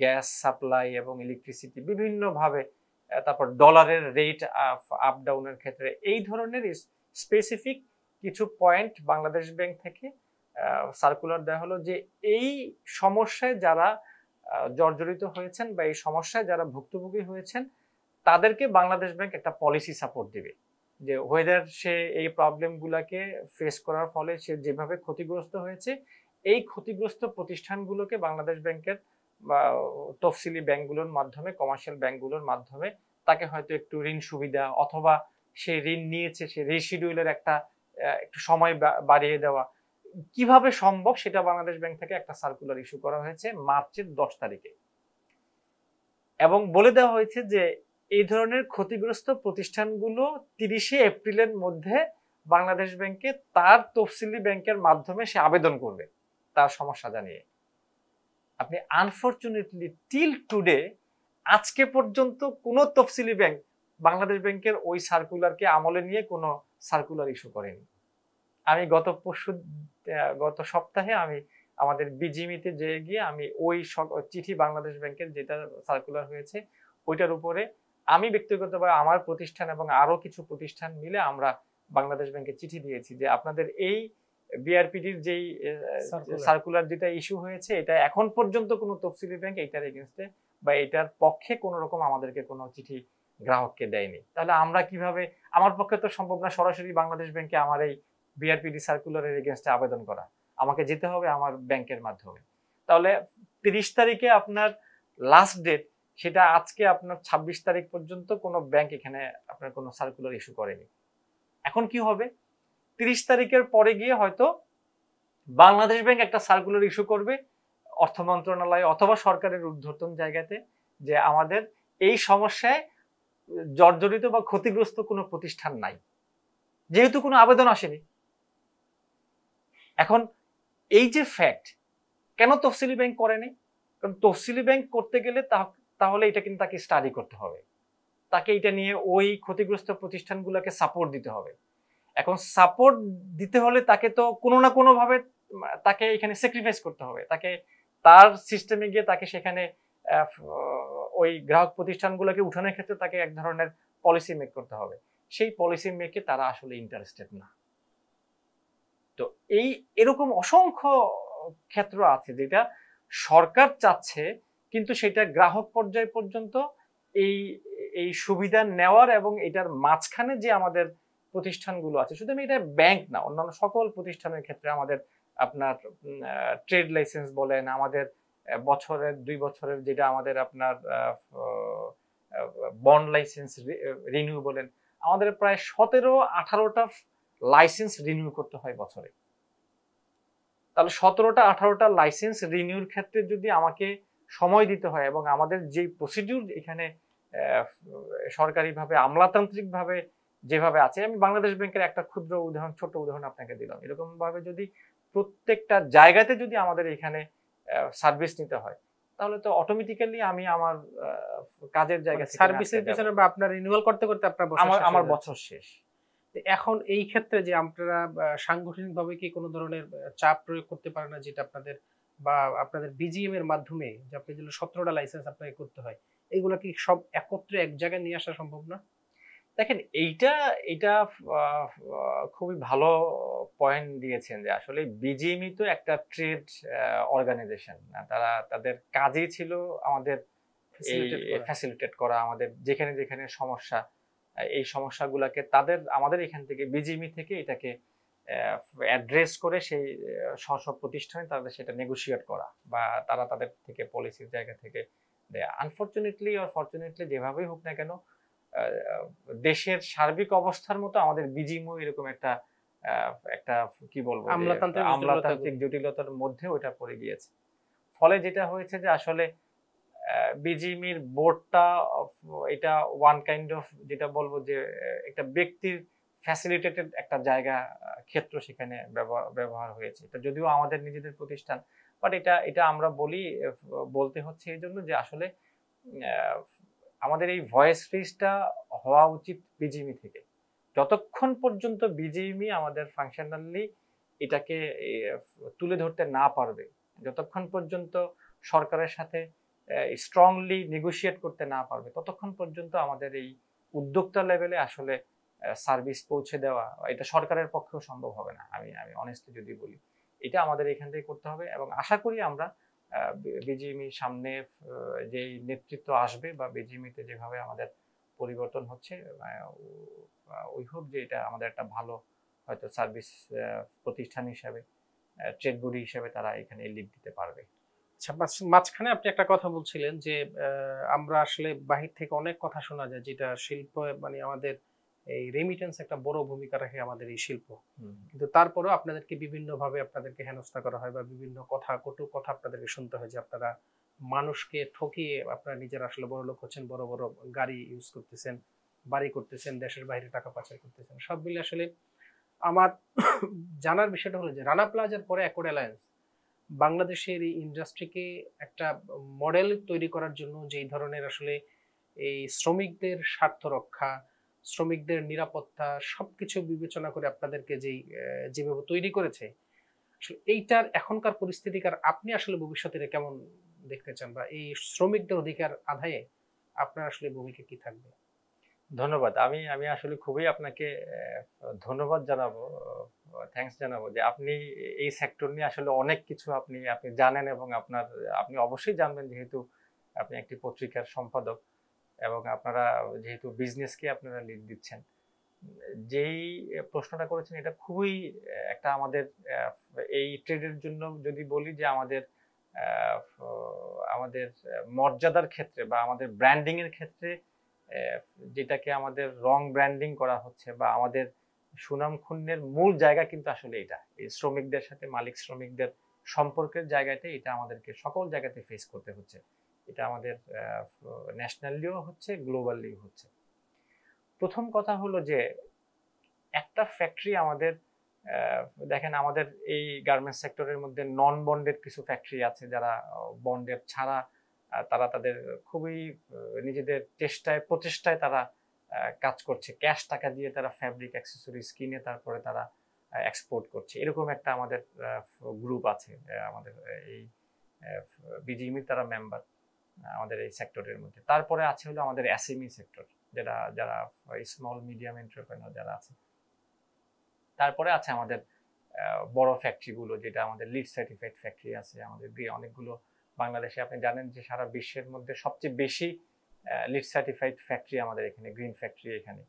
গ্যাস সাপ্লাই এবং ইলেকট্রিসিটি বিভিন্নভাবে, তারপর ডলারের রেট আপ ডাউনের ক্ষেত্রে এই ধরনের স্পেসিফিক কিছু পয়েন্ট বাংলাদেশ ব্যাংক থেকে সার্কুলার দেওয়া হলো যে এই সমস্যায় যারা জর্জরিত হয়েছেন বা এই সমস্যায় যারা ভুক্তভোগী হয়েছেন তাদেরকে বাংলাদেশ ব্যাংক একটা পলিসি সাপোর্ট দিবে, যে ওয়েদার সে এই প্রবলেমগুলোকে ফেস করার ফলে সে যেভাবে ক্ষতিগ্রস্ত হয়েছে এই ক্ষতিগ্রস্ত প্রতিষ্ঠানগুলোকে বাংলাদেশ ব্যাংকের বা তফসিলি ব্যাংকগুলোর মাধ্যমে, কমার্শিয়াল ব্যাংকগুলোর মাধ্যমে তাকে হয়তো একটু ঋণ সুবিধা, অথবা সে ঋণ নিয়েছে সে রিশিডিউলের একটু সময় বাড়িয়ে দেওয়া কিভাবে সম্ভব সেটা বাংলাদেশ ব্যাংক থেকে একটা সার্কুলার ইস্যু করা হয়েছে মার্চের 10 তারিখে, এবং বলে দেওয়া হয়েছে যে এই ধরনের ক্ষতিগ্রস্ত প্রতিষ্ঠানগুলো 30শে এপ্রিলের মধ্যে বাংলাদেশ ব্যাংকে তার তফসিলি ব্যাংকের মাধ্যমে সে আবেদন করবে তার সমস্যা জানিয়ে। আপনি আনফরচুনেটলি টিল টুডে আজকে পর্যন্ত কোনো তফসিলি ব্যাংক বাংলাদেশ ব্যাংকের ওই সার্কুলারকে আমলে নিয়ে কোনো সার্কুলার ইস্যু করেনি। আমি গত সপ্তাহে আমি আমাদের বিজিএমইতে যেয়ে গিয়ে আমি ওই চিঠি বাংলাদেশ ব্যাংকের যেটা সার্কুলার হয়েছে ওইটার উপরে আমি ব্যক্তিগতভাবে আমার প্রতিষ্ঠান এবং আরো কিছু প্রতিষ্ঠান মিলে আমরা বাংলাদেশ ব্যাংকে চিঠি দিয়েছি যে আপনাদের এই বিআরপিডির যেই সার্কুলার যেটা ইস্যু হয়েছে এটা এখন পর্যন্ত কোনো তফসিলি ব্যাংক এটার এগেইনস্টে বা এটার পক্ষে কোনো রকম আমাদেরকে কোনো চিঠি গ্রাহককে দেয়নি। তাহলে আমরা কিভাবে, আমার পক্ষে তো সম্ভব না সরাসরি বাংলাদেশ ব্যাংকে আমার এই বিআরপিডি সার্কুলারের এগেইনস্টে আবেদন করা, আমাকে যেতে হবে আমার ব্যাংকের মাধ্যমে। তাহলে 30 তারিখে আপনার লাস্ট ডেট, সেটা আজকে আপনার 26 তারিখ পর্যন্ত কোনো ব্যাংক এখানে আপনার কোনো সার্কুলার ইস্যু করেনি। এখন কি হবে, 30 তারিখের পরে গিয়ে হয়তো বাংলাদেশ ব্যাংক একটা সার্কুলার ইস্যু করবে অর্থ মন্ত্রণালয় অথবা সরকারের ঊর্ধ্বতন জায়গাতে যে আমাদের এই সমস্যায় জর্জরিত বা ক্ষতিগ্রস্ত কোনো প্রতিষ্ঠান নাই, যেহেতু কোনো আবেদন আসেনি। এখন এই যে ফ্যাক্ট, কেন তফসিলি ব্যাংক করেনি? কারণ তফসিলি ব্যাংক করতে গেলে তাহলে এটা কিন্তু তাকে স্টাডি করতে হবে, তাকে এটা নিয়ে ওই ক্ষতিগ্রস্ত প্রতিষ্ঠানগুলোকে সাপোর্ট দিতে হবে। এখন সাপোর্ট দিতে হলে তাকে তো কোনো না কোনো ভাবে তাকে এখানে স্যাক্রিফাইস করতে হবে, তাকে তার সিস্টেমে গিয়ে তাকে সেখানে ওই গ্রাহক প্রতিষ্ঠানগুলোকে উঠানোর ক্ষেত্রে তাকে এক ধরনের পলিসি মেক করতে হবে। সেই পলিসি মেকে তারা আসলে ইন্টারেস্টেড না। তো এরকম অসংখ্য ক্ষেত্র আছে যেটা সরকার চাচ্ছে কিন্তু সেটা গ্রাহক পর্যায় পর্যন্ত এই সুবিধা নেওয়ার এবং এটার মাঝখানে যে আমাদের প্রতিষ্ঠানগুলো আছে, শুধু আমি এটা ব্যাংক না, অন্যান্য সকল প্রতিষ্ঠানের ক্ষেত্রে আমাদের আপনার ট্রেড লাইসেন্স বলেন, আমাদের বছরের 2 বছরের যেটা আমাদের আপনার বন্ড লাইসেন্স রিনিউ বলেন, আমাদের প্রায় 17-18টা লাইসেন্স রিনিউ করতে হয় বছরে। তাহলে 17টা-18টা লাইসেন্স রিনিউর ক্ষেত্রে যদি আমাকে সময় দিতে হয় এবং আমাদের যে প্রসিডিউর এখানে সরকারিভাবে আমলাতান্ত্রিকভাবে যেভাবে আছে, আমি বাংলাদেশ ব্যাংকের একটা ক্ষুদ্র উদাহরণ, ছোট উদাহরণ আপনাকে দিলাম, এরকম ভাবে যদি প্রত্যেকটা জায়গাতে যদি আমাদের এখানে সার্ভিস নিতে হয় তাহলে তো অটোমেটিক্যালি আমি আমার কাজের জায়গা থেকে সার্ভিসের পিছনে বা আপনার রিনিউয়াল করতে করতে আপনার আমার বছর শেষ। এখন এই ক্ষেত্রে যে আপনারা সাংগঠনিকভাবে কি কোনো ধরনের চাপ প্রয়োগ করতে পারে না, যেটা আপনাদের বা আপনাদের বিজিএম এর মাধ্যমে যে আপনি যেগুলো 17টা লাইসেন্স আপনাকে করতে হয়, এগুলো কি সব একত্রে এক জায়গায় নিয়ে আসা সম্ভব না? দেখেন এইটা খুবই ভালো পয়েন্ট দিয়েছেন যে আসলে বিজিএমই তো একটা ট্রেড অর্গানাইজেশন, তারা তাদের কাজই ছিল আমাদের ফ্যাসিলিটেট করা, আমাদের যেখানে যেখানে সমস্যা, এই সমস্যাগুলোকে আমাদের এখান থেকে বিজিএমই থেকে এটাকে অ্যাড্রেস করে সেই স্ব প্রতিষ্ঠানে তাদের সেটা নেগোশিয়েট করা বা তারা তাদের থেকে পলিসির জায়গা থেকে দেয়া। আনফরচুনেটলি অর ফরচুনেটলি যেভাবেই হোক না কেন দেশের সার্বিক অবস্থার মতো আমাদের বিজিএমও এরকম একটা কি বলবো আমলাতান্ত্রিক জটিলতার মধ্যে ওইটা পড়ে গিয়েছে। ফলে যেটা হয়েছে যে আসলে বিজিএমইর বোর্ডটা এটা ওয়ান কাইন্ড অফ যেটা বলবো যে একটা ব্যক্তির ফ্যাসিলিটেটেড একটা জায়গা ক্ষেত্র সেখানে ব্যবহার হয়েছে। এটা যদিও আমাদের নিজেদের প্রতিষ্ঠান, বাট এটা আমরা বলতে হচ্ছে এই জন্য যে আসলে আমাদের এই ভয়েস রেজটা হওয়া উচিত বিজিএমই থেকে। যতক্ষণ পর্যন্ত বিজিএমই আমাদের ফাংশনালি এটাকে তুলে ধরতে না পারবে, যতক্ষণ পর্যন্ত সরকারের সাথে স্ট্রংলি নেগোশিয়েট করতে না পারবে, ততক্ষণ পর্যন্ত আমাদের এই উদ্যোক্তা লেভেলে আসলে সার্ভিস পৌঁছে দেওয়া এটা সরকারের পক্ষেও সম্ভব হবে না। আমি আমি অনেস্টলি যদি বলি, এটা আমাদের এখান থেকে করতে হবে। এবং আশা করি আমরা বিজিএমই সামনে যেই নেতৃত্ব আসবে বা বিজিএমইতে যেভাবে আমাদের পরিবর্তন হচ্ছে, উই হোপ যে এটা আমাদের একটা ভালো হয়তো সার্ভিস প্রতিষ্ঠান হিসাবে, ট্রেড বডি হিসেবে তারা এখানে লিড দিতে পারবে। আচ্ছা, মাঝখানে আপনি একটা কথা বলছিলেন যে আমরা আসলে বাহির থেকে অনেক কথা শোনা যায়, যেটা শিল্প মানে আমাদের এই রেমিটেন্স একটা বড় ভূমিকা রাখে আমাদের এই শিল্প, কিন্তু তারপরেও আপনাদেরকে বিভিন্নভাবে আপনাদেরকে হেনস্থা করা হয় বা বিভিন্ন কথা, কটু কথা আপনাদেরকে শুনতে হয় যে আপনারা মানুষকে ঠকিয়ে আপনারা নিজেরা আসলে বড় লোক হচ্ছেন, বড় বড় গাড়ি ইউজ করতেছেন, বাড়ি করতেছেন, দেশের বাইরে টাকা পাচার করতেছেন। সব মিলে আসলে আমার জানার বিষয়টা হলো যে রানা প্লাজার পরে অ্যাকর্ড অ্যালায়েন্স বাংলাদেশের এই ইন্ডাস্ট্রিকে একটা মডেল তৈরি করার জন্য যেই ধরনের আসলে এই শ্রমিকদের স্বার্থ রক্ষা, শ্রমিকদের নিরাপত্তা সবকিছু বিবেচনা করে আপনাদেরকে যেভাবে তৈরি করেছে, আসলে এইটার এখনকার পরিস্থিতিকার আপনি আসলে ভবিষ্যতে কেমন দেখতে চান, বা এই শ্রমিকদের অধিকার আদায়ে আপনার আসলে ভূমিকা কি থাকবে? ধন্যবাদ। আমি আমি আসলে খুবই আপনাকে ধন্যবাদ জানাবো, থ্যাঙ্কস জানাবো যে আপনি এই সেক্টর নিয়ে আসলে অনেক কিছু আপনি আপনি জানেন, এবং আপনি অবশ্যই জানবেন যেহেতু আপনি একটি পত্রিকার সম্পাদক এবং আপনারা যেহেতু বিজনেসকে আপনারা লিড দিচ্ছেন। যেই প্রশ্নটা করেছেন এটা খুবই একটা আমাদের এই ট্রেডের জন্য যদি বলি যে আমাদের আমাদের মর্যাদার ক্ষেত্রে বা আমাদের ব্র্যান্ডিং এর ক্ষেত্রে যেটাকে আমাদের রং ব্র্যান্ডিং করা হচ্ছে বা আমাদের সুনাম ক্ষুণ্ণের মূল জায়গা কিন্তু আসলে এটা, এই শ্রমিকদের সাথে মালিক শ্রমিকদের সম্পর্কের জায়গাতে এটা আমাদেরকে সকল জায়গাতে ফেস করতে হচ্ছে। এটা আমাদের ন্যাশনালিও হচ্ছে, গ্লোবালিও হচ্ছে। প্রথম কথা হলো যে একটা ফ্যাক্টরি আমাদের দেখেন আমাদের এই গার্মেন্টস সেক্টরের মধ্যে নন বন্ডেড কিছু ফ্যাক্টরি আছে যারা বন্ডেড ছাড়া তারা তাদের খুবই নিজেদের প্রচেষ্টায় তারা কাজ করছে, ক্যাশ টাকা দিয়ে তারা ফ্যাব্রিক অ্যাক্সেসরিজ কিনে তারপরে তারা এক্সপোর্ট করছে। এরকম একটা আমাদের গ্রুপ আছে, আমাদের এই বিজিএমই তারা মেম্বার আমাদের এই সেক্টরের মধ্যে। তারপরে আছে হলো আমাদের এসএমই সেক্টর, যারা স্মল মিডিয়াম এন্টারপ্রেনার যারা আছে। তারপরে আছে আমাদের বড় ফ্যাক্টরিগুলো, যেটা আমাদের লিড সার্টিফাইড ফ্যাক্টরি আছে আমাদের অনেকগুলো। বাংলাদেশে আপনি জানেন যে সারা বিশ্বের মধ্যে সবচেয়ে বেশি লিড সার্টিফাইড ফ্যাক্টরি আমাদের এখানে, গ্রিন ফ্যাক্টরি এখানে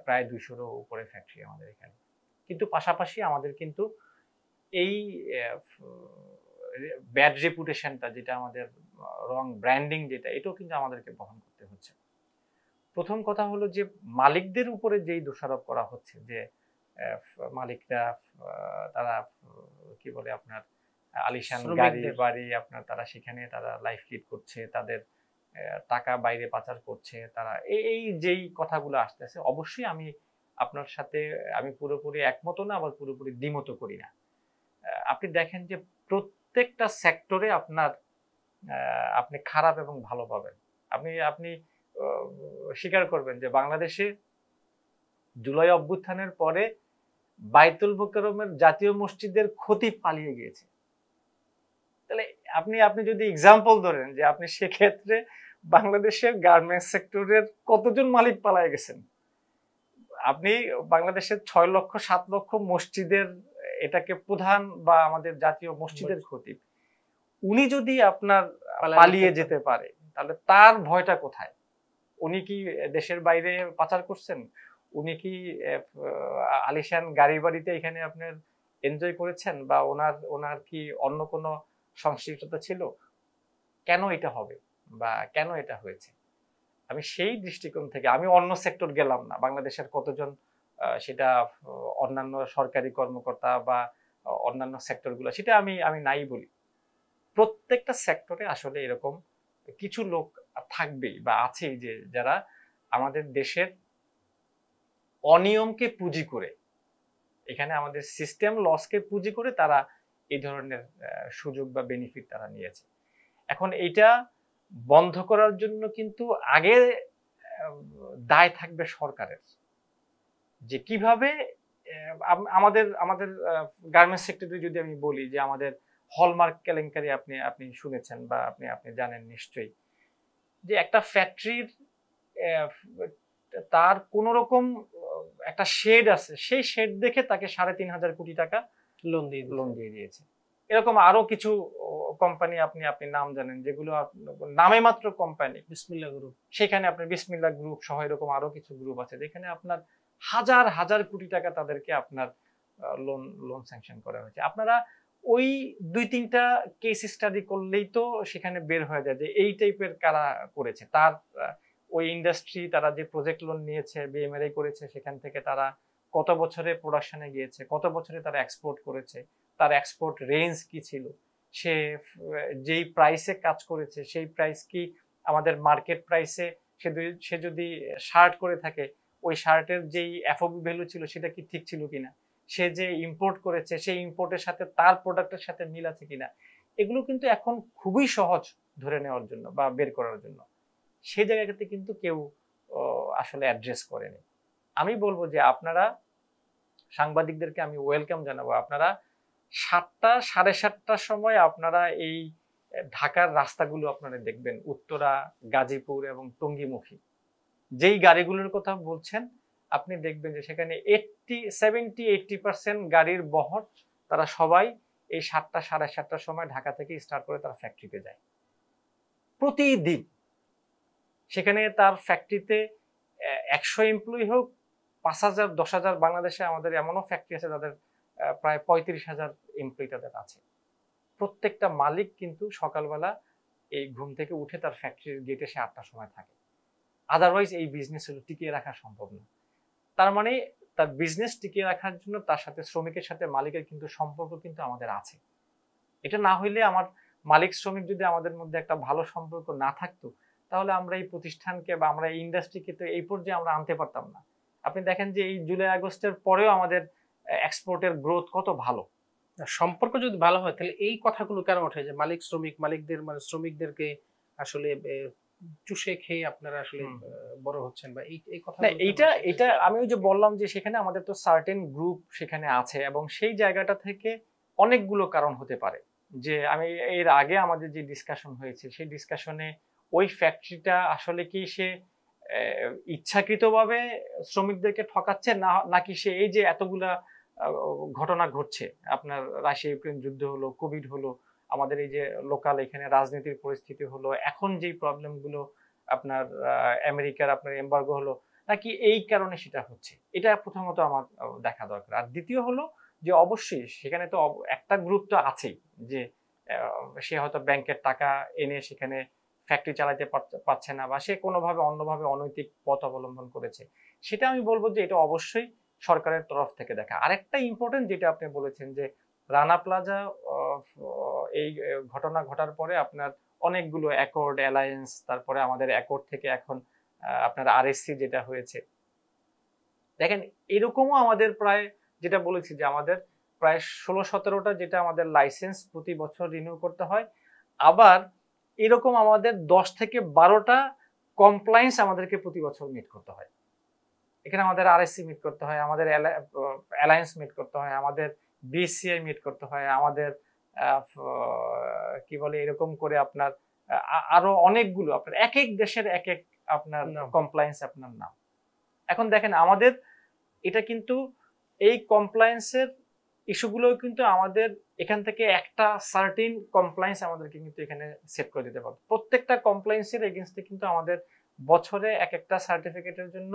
প্রায় 200-রও উপরে ফ্যাক্টরি আমাদের এখানে। কিন্তু পাশাপাশি আমাদের কিন্তু এই ব্যাড রেপুটেশনটা, যেটা আমাদের রং ব্র্যান্ডিং, যেটা এটাও কিন্তু আমাদেরকে বহন করতে হচ্ছে। প্রথম কথা হলো যে মালিকদের উপরে যেই দোষারোপ করা হচ্ছে যে মালিকরা তারা কি বলে আপনার আলিশান গাড়ি বাড়ি আপনার তারা সেখানে তারা লাইফ লিড করছে, তাদের টাকা বাইরে পাচার করছে তারা, এই যেই কথাগুলো আসতেছে, অবশ্যই আমি আপনার সাথে আমি পুরোপুরি একমত না, আবার পুরোপুরি দ্বিমত করি না। আপনি দেখেন যে প্রত্যেকটা সেক্টরে আপনি খারাপ এবং ভালো পাবেন। আপনি স্বীকার করবেন যে বাংলাদেশে জুলাই অভ্যুত্থানের পরে বাইতুল মোকাররমের জাতীয় মসজিদের খতিব পালিয়ে গিয়েছে। তাহলে আপনি যদি এক্সাম্পল ধরেন যে আপনি সেক্ষেত্রে বাংলাদেশের গার্মেন্টস সেক্টরের কতজন মালিক পালিয়ে গেছেন। আপনি বাংলাদেশের 6 লক্ষ 7 লক্ষ মসজিদের এটাকে প্রধান বা আমাদের জাতীয় মসজিদের খতিব, উনি যদি আপনার পালিয়ে যেতে পারে তাহলে তার ভয়টা কোথায়? উনি কি দেশের বাইরে পাচার করছেন? উনি কি আলিশান গাড়ি বাড়িতে এখানে আপনার এনজয় করেছেন, বা ওনার কি অন্য কোনো সংশ্লিষ্টতা ছিল? কেন এটা হবে বা কেন এটা হয়েছে? আমি সেই দৃষ্টিকোণ থেকে আমি অন্য সেক্টর গেলাম না, বাংলাদেশের কতজন সেটা অন্যান্য সরকারি কর্মকর্তা বা অন্যান্য সেক্টরগুলো, সেটা আমি নাই বলি। প্রত্যেকটা সেক্টরে আসলে এরকম কিছু লোক থাকবেই বা আছেই যে যারা আমাদের দেশের অনিয়মকে পুঁজি করে, এখানে আমাদের সিস্টেম লসকে পুঁজি করে তারা এই ধরনের সুযোগ বা বেনিফিট তারা নিয়েছে। এখন এটা বন্ধ করার জন্য কিন্তু আগে দায় থাকবে সরকারের, যে কিভাবে আমাদের গার্মেন্টস সেক্টরে যদি আমি বলি যে আমাদের হলমার্ক কেলেঙ্কারি আপনি আপনি শুনেছেন বা আপনি আপনি জানেন নিশ্চয়ই, যে একটা ফ্যাক্টরির তার কোন রকম একটা শেড আছে, সেই শেড দেখে তাকে 3,500 কোটি টাকা লোন দিয়ে দিয়েছে। এরকম আরো কিছু কোম্পানি আপনি আপনি নাম জানেন, যেগুলো নামে মাত্র কোম্পানি, বিসমিল্লাহ গ্রুপ, সেখানে আপনার বিসমিল্লাহ গ্রুপ সহ এরকম আরো কিছু গ্রুপ আছে যেখানে আপনার হাজার হাজার কোটি টাকা তাদেরকে আপনার লোন লোন স্যাংশন করা হয়েছে। আপনারা ওই 2-3টা কেস স্টাডি করলেই তো সেখানে বের হয়ে যায় যে এই টাইপের কারা করেছে। তার ওই ইন্ডাস্ট্রি, তারা যে প্রজেক্ট লোন নিয়েছে, বিএমআরআই করেছে, সেখান থেকে তারা কত বছরে প্রোডাকশনে গিয়েছে, কত বছরে তারা এক্সপোর্ট করেছে, তার এক্সপোর্ট রেঞ্জ কি ছিল, সে যেই প্রাইসে কাজ করেছে সেই প্রাইস কি আমাদের মার্কেট প্রাইসে, সে যদি শার্ট করে থাকে ওই শার্টের যেই এফওবি ভ্যালু ছিল সেটা কি ঠিক ছিল কিনা, সে যে ইম্পোর্ট করেছে সেই ইম্পোর্টের সাথে তার প্রোডাক্টের সাথে মিল আছে কিনা, এগুলো কিন্তু এখন খুবই সহজ ধরে নেওয়ার জন্য বা বের করার জন্য। সেই জায়গাটাতে কিন্তু কেউ আসলে অ্যাড্রেস করেনি। আমি বলবো যে আপনারা, সাংবাদিকদেরকে আমি ওয়েলকাম জানাবো, আপনারা 7টা 7:30টার সময় আপনারা এই ঢাকার রাস্তাগুলো আপনারা দেখবেন, উত্তরা, গাজীপুর এবং টঙ্গীমুখী যেই গাড়িগুলোর কথা বলছেন, আপনি দেখবেন যে সেখানে 70-80% গাড়ির বহর তারা সবাই এই 7টা 7:30টার সময় ঢাকা থেকে স্টার্ট করে তারা ফ্যাক্টরিতে যায় প্রতিদিন। সেখানে তার ফ্যাক্টরিতে 100 এমপ্লয়ি হোক, 5,000 10,000, বাংলাদেশে আমাদের এমনও ফ্যাক্টরি আছে যাদের প্রায় 35,000 এমপ্লয়ি তাদের আছে। প্রত্যেকটা মালিক কিন্তু সকালবেলা এই ঘুম থেকে উঠে তার ফ্যাক্টরির গেটে সে 8টার সময় থাকে। আদারওয়াইজ এই বিজনেস হলো টিকিয়ে রাখা সম্ভব না। তার মানে তার বিজনেস টিকিয়ে রাখার জন্য তার সাথে শ্রমিকের সাথে মালিকের কিন্তু সম্পর্ক কিন্তু আমাদের আছে। এটা না হইলে, আমার মালিক শ্রমিক যদি আমাদের মধ্যে একটা ভালো সম্পর্ক না থাকতো, তাহলে আমরা এই প্রতিষ্ঠানকে বা আমরা এই ইন্ডাস্ট্রিকে তো এই পর্যায়ে আমরা আনতে পারতাম না। আপনি দেখেন যে এই জুলাই আগস্টের পরেও আমাদের এক্সপোর্টের গ্রোথ কত ভালো। সম্পর্ক যদি ভালো হয় তাহলে এই কথাগুলো কেন ওঠে যে মালিক শ্রমিক, মালিকদের মানে শ্রমিকদেরকে আসলে চুষে খেয়ে আপনারা আসলে বড় হচ্ছেন, বা এই কথা? না, এইটা আমি ওই যে বললাম যে সেখানে আমাদের তো সার্টেন গ্রুপ সেখানে আছে এবং সেই জায়গাটা থেকে অনেকগুলো কারণ হতে পারে। যে আমি এর আগে আমাদের যে ডিসকাশন হয়েছে সেই ডিসকাশনে ওই ফ্যাক্টরিটা আসলে কি সে ইচ্ছাকৃতভাবে শ্রমিকদেরকে ঠকাচ্ছে নাকি সে এই যে এতগুলা ঘটনা ঘটছে, আপনার রাশিয়া ইউক্রেন যুদ্ধ হলো, কোভিড হলো, আমাদের এই যে লোকাল এখানে রাজনীতির পরিস্থিতি হলো, এখন যেই প্রবলেমগুলো আপনার আমেরিকার আপনার এমবার্গো হলো, নাকি এই কারণে সেটা হচ্ছে, এটা প্রথমত আমার দেখা দরকার। আর দ্বিতীয় হলো যে অবশ্যই সেখানে তো একটা গ্রুপ তো আছেই যে সে হয়তো ব্যাংকের টাকা এনে সেখানে ফ্যাক্টরি চালাতে পারছে না বা সে কোনোভাবে অন্যভাবে অনৈতিক পথ অবলম্বন করেছে। সেটা আমি বলবো যে এটা অবশ্যই সরকারের তরফ থেকে দেখা। আরেকটা ইম্পর্টেন্ট যেটা আপনি বলেছেন যে রানা প্লাজা এই ঘটনা ঘটার পরে আপনার অনেকগুলো অ্যাকর্ড, অ্যালায়েন্স, তারপরে আমাদের অ্যাকর্ড থেকে এখন আপনার আরএসসি যেটা হয়েছে, দেখেন এরকমও আমাদের প্রায়, যেটা বলেছি যে আমাদের প্রায় 16-17টা যেটা আমাদের লাইসেন্স প্রতি বছর রিনিউ করতে হয়, আবার এরকম আমাদের 10-12টা কমপ্লায়েন্স আমাদেরকে প্রতি বছর মিট করতে হয়। এখানে আমাদের আরএসসি মিট করতে হয়, আমাদের অ্যালায়েন্স মিট করতে হয়, আমাদের বিএসসিআই মিট করতে হয়, আমাদের কি বলে এরকম করে আপনার আরো অনেকগুলো, আপনার এক এক দেশের এক এক আপনার কমপ্লায়েন্স আপনার নাম। এখন দেখেন আমাদের এটা কিন্তু এই কমপ্লায়েন্সের ইস্যুগুলো কিন্তু আমাদের এখান থেকে একটা সার্টেন কমপ্লায়েন্স আমাদেরকে কিন্তু এখানে সেট করে দিতে পারবে। প্রত্যেকটা কমপ্লায়েন্সের এগেইনস্টে কিন্তু আমাদের বছরে এক একটা সার্টিফিকেটের জন্য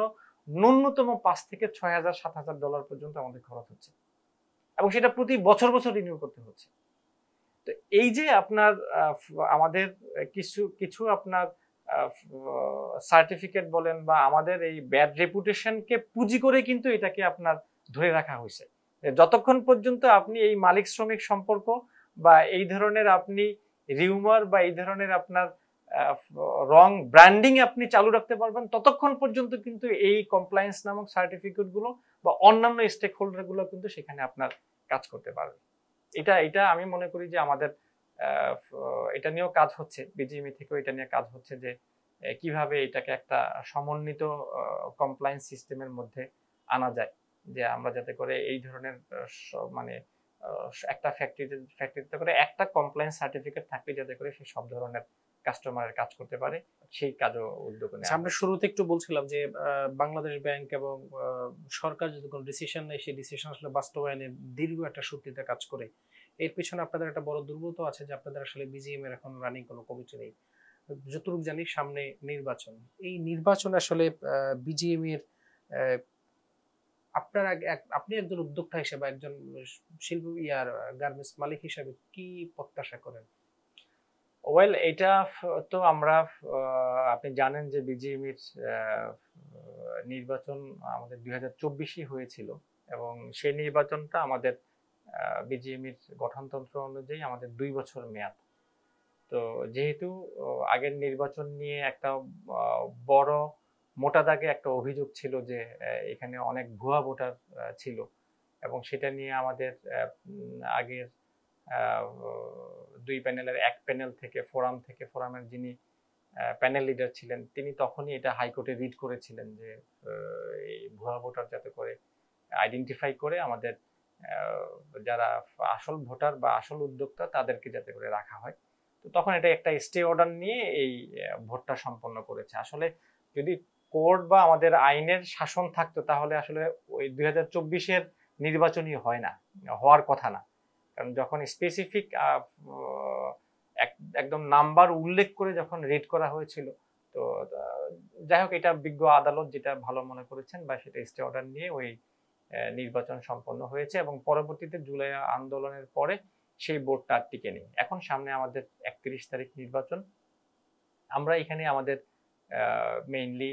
ন্যূনতম 5 থেকে 6,000 7,000 ডলার পর্যন্ত আমাদের খরচ হচ্ছে এবং সেটা প্রতি বছর বছর রিনিউ করতে হচ্ছে। তো এই যে আপনার আমাদের কিছু কিছু আপনার সার্টিফিকেট বলেন বা আমাদের এই ব্যাড রেপুটেশনকে পুঁজি করে কিন্তু এটাকে আপনার ধরে রাখা হয়েছে। যতক্ষণ পর্যন্ত আপনি এই মালিক শ্রমিক সম্পর্ক বা এই ধরনের আপনি রিউমার বা এই ধরনের আপনার রং ব্র্যান্ডিং আপনি চালু রাখতে পারবেন, ততক্ষণ পর্যন্ত কিন্তু এই কমপ্লায়েন্স নামক সার্টিফিকেট গুলো বা অন্যান্য স্টেক হোল্ডার গুলো কিন্তু সেখানে আপনার কাজ করতে পারবে। এটা আমি মনে করি যে আমাদের এটা নিয়েও কাজ হচ্ছে, বিজিএমই থেকেও এটা নিয়ে কাজ হচ্ছে যে কিভাবে এটাকে একটা সমন্বিত কমপ্লায়েন্স সিস্টেমের মধ্যে আনা যায়, যে আমরা যাতে করে এই ধরনের মানে একটা ফ্যাক্টরিতে করে একটা কমপ্লায়েন্স সার্টিফিকেট থাকলে যাতে করে সে সব ধরনের কাস্টমারের কাজ করতে পারে, সেই কাজও উদ্যোগ আচ্ছা, নেওয়া আমরা হয়েছে। শুরুতে একটু বলছিলাম যে বাংলাদেশ ব্যাংক এবং সরকার যদি কোনো ডিসিশন নেয় সেই ডিসিশন আসলে বাস্তবায়নের দীর্ঘ একটা সূত্রিতে কাজ করে। এর পেছনে আপনাদের একটা বড় দুর্বলতা আছে যে আপনাদের আসলে বিজিএম এর এখন রানিং কোনো কমিটি নেই। যতটুকু জানি সামনে নির্বাচন। এই নির্বাচনে আসলে বিজিএম এর আহ, আপনার আপনি একজন উদ্যোক্তা হিসেবে, একজন শিল্প গার্মেন্টস মালিক হিসেবে কি প্রত্যাশা করেন? ওয়েল, এটা তো আমরা আপনি জানেন যে বিজিএমইর নির্বাচন আমাদের 2024-ই হয়েছিল, এবং সেই নির্বাচনটা আমাদের বিজিএমইর গঠনতন্ত্র অনুযায়ী আমাদের 2 বছর মেয়াদ। তো যেহেতু আগের নির্বাচন নিয়ে একটা বড় মোটা দাগে একটা অভিযোগ ছিল যে এখানে অনেক ভুয়া ভোটার ছিল, এবং সেটা নিয়ে আমাদের আগের আহ, দুই প্যানেলের এক প্যানেল থেকে ফোরামের যিনি প্যানেল লিডার ছিলেন, তিনি তখনই এটা হাইকোর্টে রিড করেছিলেন যে এই ভুয়া ভোটার যাতে করে আইডেন্টিফাই করে আমাদের যারা আসল ভোটার বা আসল উদ্যোক্তা তাদেরকে যাতে করে রাখা হয়। তো তখন এটা একটা স্টে অর্ডার নিয়ে এই ভোটটা সম্পন্ন করেছে। আসলে যদি কোর্ট বা আমাদের আইনের শাসন থাকতো তাহলে আসলে ওই 2024-এর নির্বাচনই হয় না, হওয়ার কথা না। কারণ যখন স্পেসিফিক একদম নাম্বার উল্লেখ করে যখন রেড করা হয়েছিল, তো যাই হোক, এটা বিজ্ঞ আদালত যেটা ভালো মনে করেছেন বা সেটা স্টে অর্ডার নিয়ে ওই নির্বাচন সম্পন্ন হয়েছে, এবং পরবর্তীতে জুলাই আন্দোলনের পরে সেই বোর্ডটা আর টিকে নেই। এখন সামনে আমাদের 31 তারিখ নির্বাচন। আমরা এখানে আমাদের মেইনলি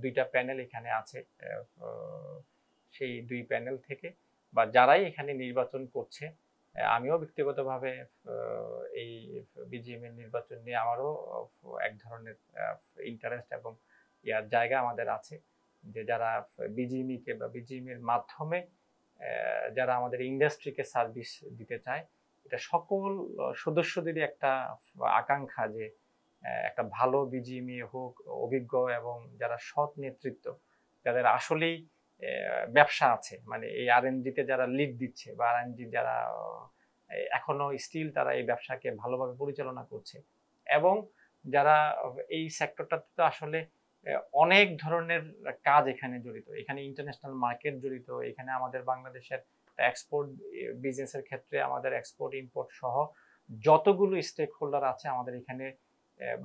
দুইটা প্যানেল এখানে আছে। সেই দুই প্যানেল থেকে বা যারাই এখানে নির্বাচন করছে, আমিও ব্যক্তিগতভাবে এই বিজিএম এর নির্বাচন নিয়ে আমারও এক ধরনের ইন্টারেস্ট এবং ইয়ার জায়গা আমাদের আছে, যে যারা বিজিএমই কে বা বিজিএম এর মাধ্যমে যারা আমাদের ইন্ডাস্ট্রিকে সার্ভিস দিতে চায়, এটা সকল সদস্যদেরই একটা আকাঙ্ক্ষা যে একটা ভালো বিজিএমই হোক, অভিজ্ঞ এবং যারা সৎ নেতৃত্ব, যাদের আসলেই ব্যবসা আছে, মানে এই আরএনজি তে যারা লিড দিচ্ছে বা আরএনজি যারা এখনো স্টিল তারা এই ব্যবসাকে ভালোভাবে পরিচালনা করছে, এবং যারা এই সেক্টরটাতে তো আসলে অনেক ধরনের কাজ এখানে জড়িত, এখানে ইন্টারন্যাশনাল মার্কেট জড়িত, এখানে আমাদের বাংলাদেশের এক্সপোর্ট বিজনেসের ক্ষেত্রে আমাদের এক্সপোর্ট ইম্পোর্ট সহ যতগুলো স্টেক হোল্ডার আছে আমাদের এখানে,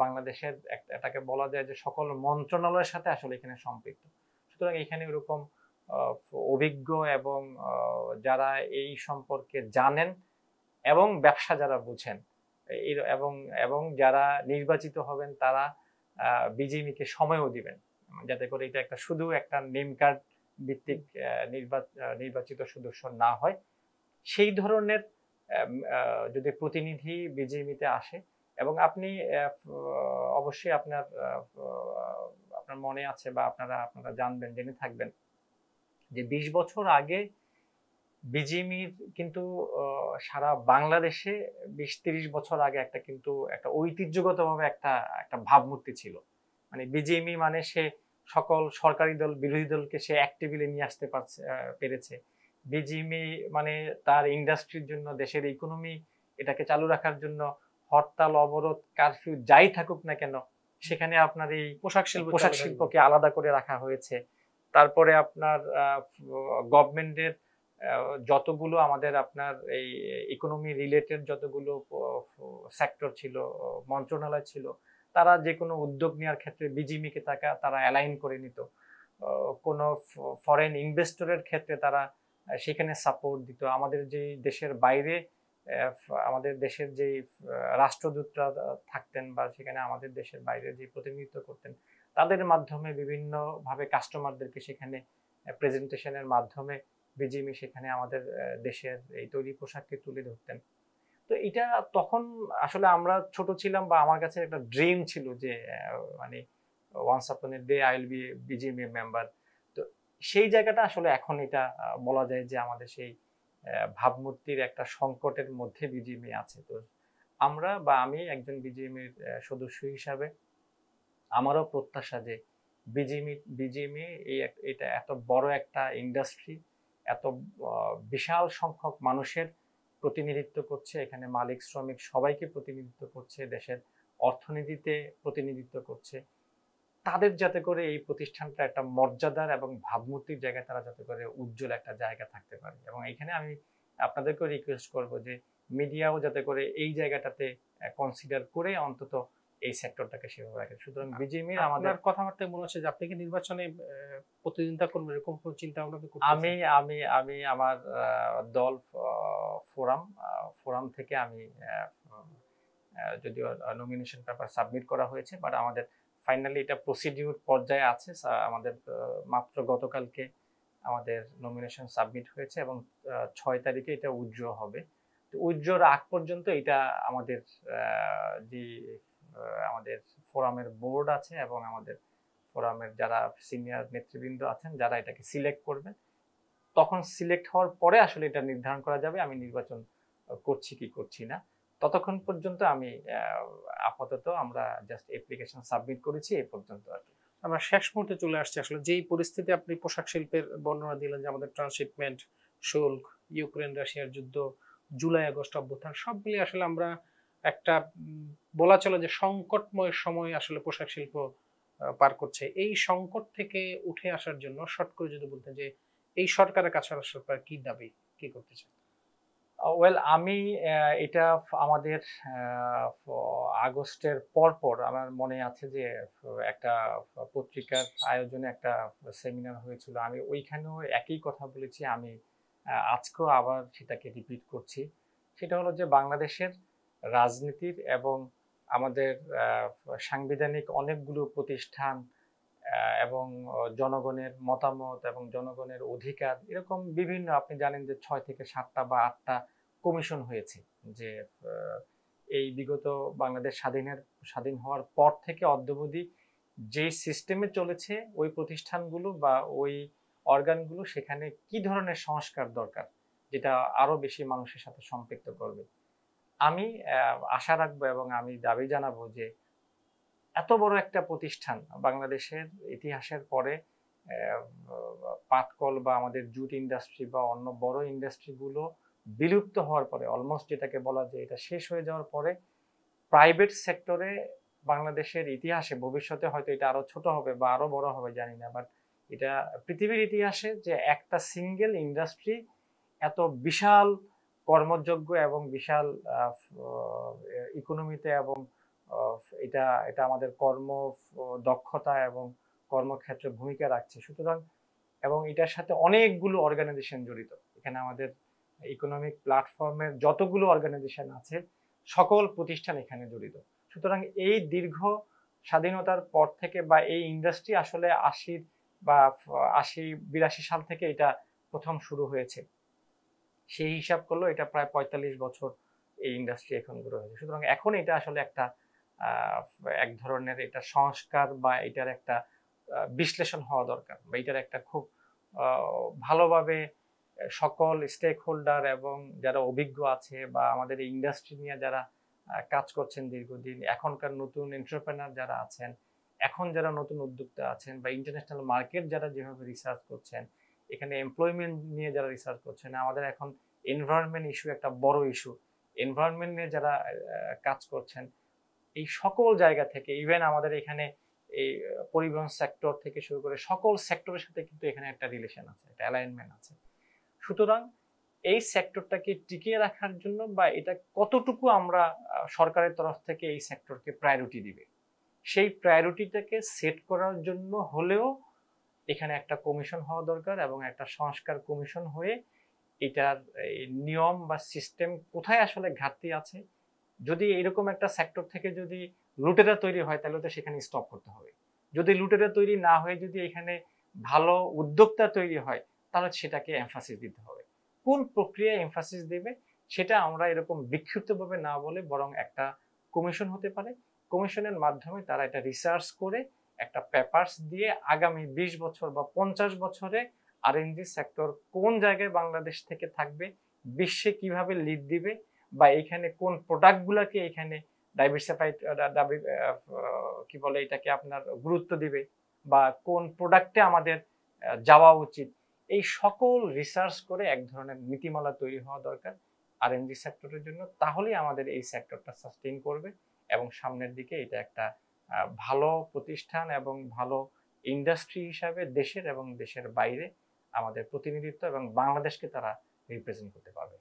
বাংলাদেশের এটাকে বলা যায় যে সকল মন্ত্রণালয়ের সাথে আসলে এখানে সম্পৃক্ত। সুতরাং এখানে এরকম অভিজ্ঞ এবং যারা এই সম্পর্কে জানেন এবং ব্যবসা যারা বুঝেন এবং এবং যারা নির্বাচিত হবেন তারা বিজিএমইকে সময়ও দিবেন, যাতে করে এটা একটা শুধু একটা নেম কার্ড ভিত্তিক নির্বাচিত সদস্য না হয়। সেই ধরনের যদি প্রতিনিধি বিজিএমইতে আসে, এবং আপনি অবশ্যই আপনার আপনার মনে আছে বা আপনারা জানবেন, জেনে থাকবেন যে 20 বছর আগে বিজিএমইর কিন্তু সারা বাংলাদেশে 20-30 বছর আগে কিন্তু একটা ঐতিহ্যগতভাবে একটা একটা ভাবমূর্তি ছিল। মানে বিজিএমই মানে সে সকল সরকারি দল বিরোধী দলকে সে এক টেবিলে নিয়ে আসতে পেরেছে। বিজিএমই মানে তার ইন্ডাস্ট্রির জন্য, দেশের ইকোনমি এটাকে চালু রাখার জন্য হরতাল, অবরোধ, কারফিউ যাই থাকুক না কেন, সেখানে আপনার এই পোশাক শিল্পকে আলাদা করে রাখা হয়েছে। তারপরে আপনার গভর্নমেন্টের যতগুলো আমাদের আপনার এই ইকোনমি রিলেটেড যতগুলো সেক্টর ছিল, মন্ত্রণালয় ছিল, তারা যে কোনো উদ্যোগ নেওয়ার ক্ষেত্রে বিজিএমইকে তারা অ্যালাইন করে নিত। কোনো ফরেন ইনভেস্টরের ক্ষেত্রে তারা সেখানে সাপোর্ট দিত। আমাদের যে দেশের বাইরে আমাদের দেশের যে রাষ্ট্রদূতরা থাকতেন বা সেখানে আমাদের দেশের বাইরে যে প্রতিনিধিত্ব করতেন, তাদের মাধ্যমে বিভিন্নভাবে কাস্টমারদেরকে সেখানে প্রেজেন্টেশনের মাধ্যমে বিজিএমই সেখানে আমাদের দেশের এই তৈরি পোশাককে তুলে ধরতেন। তো এটা তখন আসলে আমরা ছোট ছিলাম বা আমার কাছে একটা ড্রিম ছিল যে মানে once upon a day I will be BGMEA member. তো সেই জায়গাটা আসলে এখন এটা বলা যায় যে আমাদের সেই ভাবমূর্তির একটা সংকটের মধ্যে বিজিএমই আছে। তো আমরা বা আমি একজন বিজিএমির সদস্য হিসাবে আমারও প্রত্যাশা যে বিজিএমই এটা এত বড় একটা ইন্ডাস্ট্রি, এত বিশাল সংখ্যক মানুষের প্রতিনিধিত্ব করছে, এখানে মালিক শ্রমিক সবাইকে প্রতিনিধিত্ব করছে, দেশের অর্থনীতিতে প্রতিনিধিত্ব করছে, তাদের যাতে করে এই প্রতিষ্ঠানটা একটা মর্যাদার এবং ভাবমূর্তির জায়গায় তারা যাতে করে উজ্জ্বল একটা জায়গা থাকতে পারে। এবং এখানে আমি আপনাদেরকেও রিকোয়েস্ট করব যে মিডিয়াও যাতে করে এই জায়গাটাতে কনসিডার করে অন্তত এই সেক্টরটাকে সেভাবে রাখে। সুতরাং বিজিএমইর আমাদের আপনার কথাবার্তায় মনে হচ্ছে যে আপনি কি নির্বাচনে প্রতিদ্বন্দ্বিতা করবেন এরকম কোনো চিন্তা ভাবনা কি করতেছেন? আমি আমি আমি আমার দল ফোরাম থেকে আমি যদিও নমিনেশন পেপার সাবমিট করা হয়েছে, বাট আমাদের ফাইনালি এটা প্রসিডিউর পর্যায়ে আছে। আমাদের মাত্র গতকালকে আমাদের নমিনেশন সাবমিট হয়েছে এবং 6 তারিখে এটা উইথড্র হবে। তো উইথড্রর আগ পর্যন্ত এটা আমাদের যে আমাদের ফোরামের বোর্ড আছে এবং আমাদের ফোরামের যারা সিনিয়র নেতৃবৃন্দ আছেন যারা এটাকে সিলেক্ট করবেন, তখন সিলেক্ট হওয়ার পরে আসলে এটা নির্ধারণ করা যাবে আমি নির্বাচন করছি কি করছি না। ততক্ষণ পর্যন্ত আমি আপাতত আমরা জাস্ট অ্যাপ্লিকেশন সাবমিট করেছি এই পর্যন্ত আর কি। আমরা শেষ মুহূর্তে চলে আসছি। আসলে যেই পরিস্থিতি আপনি পোশাক শিল্পের বর্ণনা দিলেন যে আমাদের ট্রান্সশিপমেন্ট শুল্ক, ইউক্রেন রাশিয়ার যুদ্ধ, জুলাই আগস্ট অভ্যুত্থান, সব মিলিয়ে আসলে আমরা একটা বলা চলে যে সংকটময় সময় আসলে পোশাক শিল্প পার করছে। এই সংকট থেকে উঠে আসার জন্য শর্ট করে যদি বলতেন যে এই সরকারের কাছে আসলে কি দাবি, কি করতে চান? ওয়েল আমি এটা আমাদের আগস্টের পর আমার মনে আছে যে একটা পত্রিকার আয়োজনে একটা সেমিনার হয়েছিল, আমি ওইখানেও একই কথা বলেছি। আমি আজকেও আবার সেটাকে রিপিট করছি। সেটা হলো যে বাংলাদেশের রাজনীতির এবং আমাদের সাংবিধানিক অনেকগুলো প্রতিষ্ঠান এবং জনগণের মতামত এবং জনগণের অধিকার, এরকম বিভিন্ন, আপনি জানেন যে 6 থেকে 7টা বা 8টা কমিশন হয়েছে যে এই বিগত বাংলাদেশ স্বাধীন হওয়ার পর থেকে অদ্যাবধি যে সিস্টেমে চলেছে ওই প্রতিষ্ঠানগুলো বা ওই অর্গানগুলো, সেখানে কি ধরনের সংস্কার দরকার যেটা আরো বেশি মানুষের সাথে সম্পৃক্ত করবে। আমি আশা রাখবো এবং আমি দাবি জানাবো যে এত বড় একটা প্রতিষ্ঠান বাংলাদেশের ইতিহাসের পরে পাটকল বা আমাদের জুট ইন্ডাস্ট্রি বা অন্য বড় ইন্ডাস্ট্রিগুলো বিলুপ্ত হওয়ার পরে, অলমোস্ট যেটাকে বলা যায় এটা শেষ হয়ে যাওয়ার পরে, প্রাইভেট সেক্টরে বাংলাদেশের ইতিহাসে, ভবিষ্যতে হয়তো এটা আরো ছোট হবে বা আরো বড় হবে জানি না, বাট এটা পৃথিবীর ইতিহাসে যে একটা সিঙ্গেল ইন্ডাস্ট্রি এত বিশাল কর্মযোগ্য এবং বিশাল ইকোনমিতে এবং এটা এটা আমাদের কর্ম দক্ষতা এবং কর্মক্ষেত্রে ভূমিকা রাখছে। সুতরাং এবং এটার সাথে অনেকগুলো অর্গানাইজেশন জড়িত, এখানে আমাদের ইকোনমিক প্ল্যাটফর্মের যতগুলো অর্গানাইজেশন আছে সকল প্রতিষ্ঠান এখানে জড়িত। সুতরাং এই দীর্ঘ স্বাধীনতার পর থেকে বা এই ইন্ডাস্ট্রি আসলে 82 সাল থেকে এটা প্রথম শুরু হয়েছে, সেই হিসাব করলো এটা প্রায় 45 বছর এই ইন্ডাস্ট্রি এখন গ্রো হয়েছে। সুতরাং এখন এটা আসলে একটা এক ধরনের এটা সংস্কার বা এটার একটা বিশ্লেষণ হওয়া দরকার, বা এটার একটা খুব ভালোভাবে সকল স্টেক হোল্ডার এবং যারা অভিজ্ঞ আছে বা আমাদের এই ইন্ডাস্ট্রি নিয়ে যারা কাজ করছেন দীর্ঘদিন, এখনকার নতুন এন্টারপ্রেনার যারা আছেন, এখন যারা নতুন উদ্যোক্তা আছেন বা ইন্টারন্যাশনাল মার্কেট যারা যেভাবে রিসার্চ করছেন, এখানে এমপ্লয়মেন্ট নিয়ে যারা রিসার্চ করছেন, আমাদের এখন এনভায়রনমেন্ট ইস্যু একটা বড় ইস্যু, এনভায়রনমেন্ট নিয়ে যারা কাজ করছেন, এই সকল জায়গা থেকে, ইভেন আমাদের এখানে এই পরিবহন সেক্টর থেকে শুরু করে সকল সেক্টরের সাথে কিন্তু এখানে একটা রিলেশন আছে, একটা অ্যালাইনমেন্ট আছে। সুতরাং এই সেক্টরটাকে টিকিয়ে রাখার জন্য বা এটা কতটুকু আমরা সরকারের তরফ থেকে এই সেক্টরকে প্রায়োরিটি দিবে, সেই প্রায়োরিটিটাকে সেট করার জন্য হলেও এখানে একটা কমিশন হওয়া দরকার এবং একটা সংস্কার কমিশন হয়ে এটার নিয়ম বা সিস্টেম কোথায় আসলে ঘাটতি আছে, যদি এরকম একটা সেক্টর থেকে যদি লুটেরা তৈরি হয় তাহলে তো সেখানে স্টপ করতে হবে। যদি লুটেরা তৈরি না হয়ে যদি এখানে ভালো উদ্যোক্তা তৈরি হয় তাহলে সেটাকে এমফাসিস দিতে হবে। কোন প্রক্রিয়ায় এমফাসিস দেবে সেটা আমরা এরকম বিক্ষিপ্তভাবে না বলে বরং একটা কমিশন হতে পারে, কমিশনের মাধ্যমে তারা এটা রিসার্চ করে একটা পেপারস দিয়ে আগামী 20 বছর বা 50 বছরে আরএনজি সেক্টর কোন জায়গায় বাংলাদেশ থেকে থাকবে, বিশ্বে কিভাবে লিড দিবে, বা এখানে কোন প্রোডাক্টগুলোকে এখানে ডাইভার্সিফাইড কি বলে এটাকে আপনার গুরুত্ব দিবে, বা কোন প্রোডাক্টে আমাদের যাওয়া উচিত, এই সকল রিসার্চ করে এক ধরনের নীতিমালা তৈরি হওয়া দরকার। R&D সেক্টরের জন্য, তাহলেই আমাদের এই সেক্টরটা সাস্টেইন করবে এবং সামনের দিকে এটা একটা ভালো প্রতিষ্ঠান এবং ভালো ইন্ডাস্ট্রি হিসাবে দেশের এবং দেশের বাইরে আমাদের প্রতিনিধিত্ব এবং বাংলাদেশকে তারা রিপ্রেজেন্ট করতে পারবে।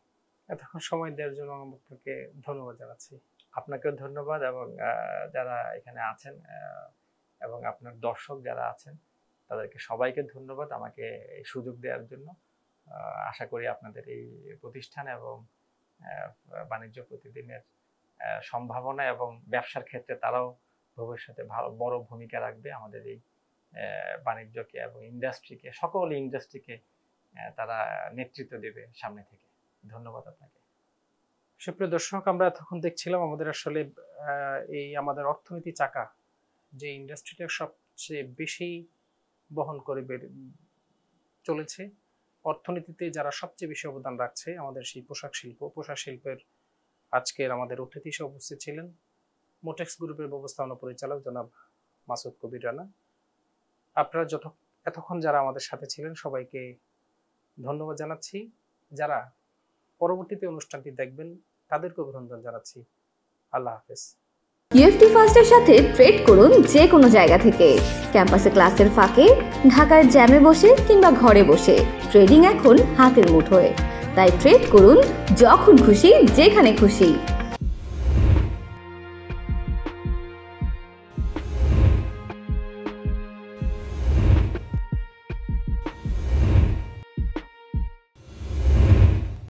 এতক্ষণ সময় দেওয়ার জন্য আপনাকে ধন্যবাদ জানাচ্ছি। আপনাকেও ধন্যবাদ, এবং যারা এখানে আছেন এবং আপনার দর্শক যারা আছেন তাদেরকে সবাইকে ধন্যবাদ আমাকে এই সুযোগ দেওয়ার জন্য। আশা করি আপনাদের এই প্রতিষ্ঠান এবং বাণিজ্য প্রতিদিনের সম্ভাবনা এবং ব্যবসার ক্ষেত্রে তারাও ভবিষ্যতে ভালো বড় ভূমিকা রাখবে। আমাদের এই বাণিজ্যকে এবং ইন্ডাস্ট্রিকে, সকল ইন্ডাস্ট্রিকে তারা নেতৃত্ব দেবে সামনে থেকে। ধন্যবাদ আপনাকে। সুপ্রিয় দর্শক, আমরা এতক্ষণ দেখছিলাম আমাদের আসলে এই আমাদের অর্থনীতি চাকা যে ইন্ডাস্ট্রিটা সবচেয়ে বেশি বহন করে চলেছে, অর্থনীতিতে যারা সবচেয়ে বেশি অবদান রাখছে আমাদের সেই পোশাক শিল্পের আজকের আমাদের অতিথি হিসেবে উপস্থিত ছিলেন মোটেক্স গ্রুপের ব্যবস্থাপনা পরিচালক জনাব মাসুদ কবির রানা। আপনারা এতক্ষণ যারা আমাদের সাথে ছিলেন সবাইকে ধন্যবাদ জানাচ্ছি। যারা পরবর্তীতে অনুষ্ঠানটি দেখবেন তাদেরকে অভিনন্দন জানাচ্ছি। আল্লাহ হাফেজ। ইউএফটি ফার্স্টের সাথে ট্রেড করুন যে কোনো জায়গা থেকে, ক্যাম্পাসে ক্লাসের ফাঁকে, ঢাকার জ্যামে বসে কিংবা ঘরে বসে। ট্রেডিং এখন হাতের মুঠোয়, তাই ট্রেড করুন যখন খুশি যেখানে খুশি।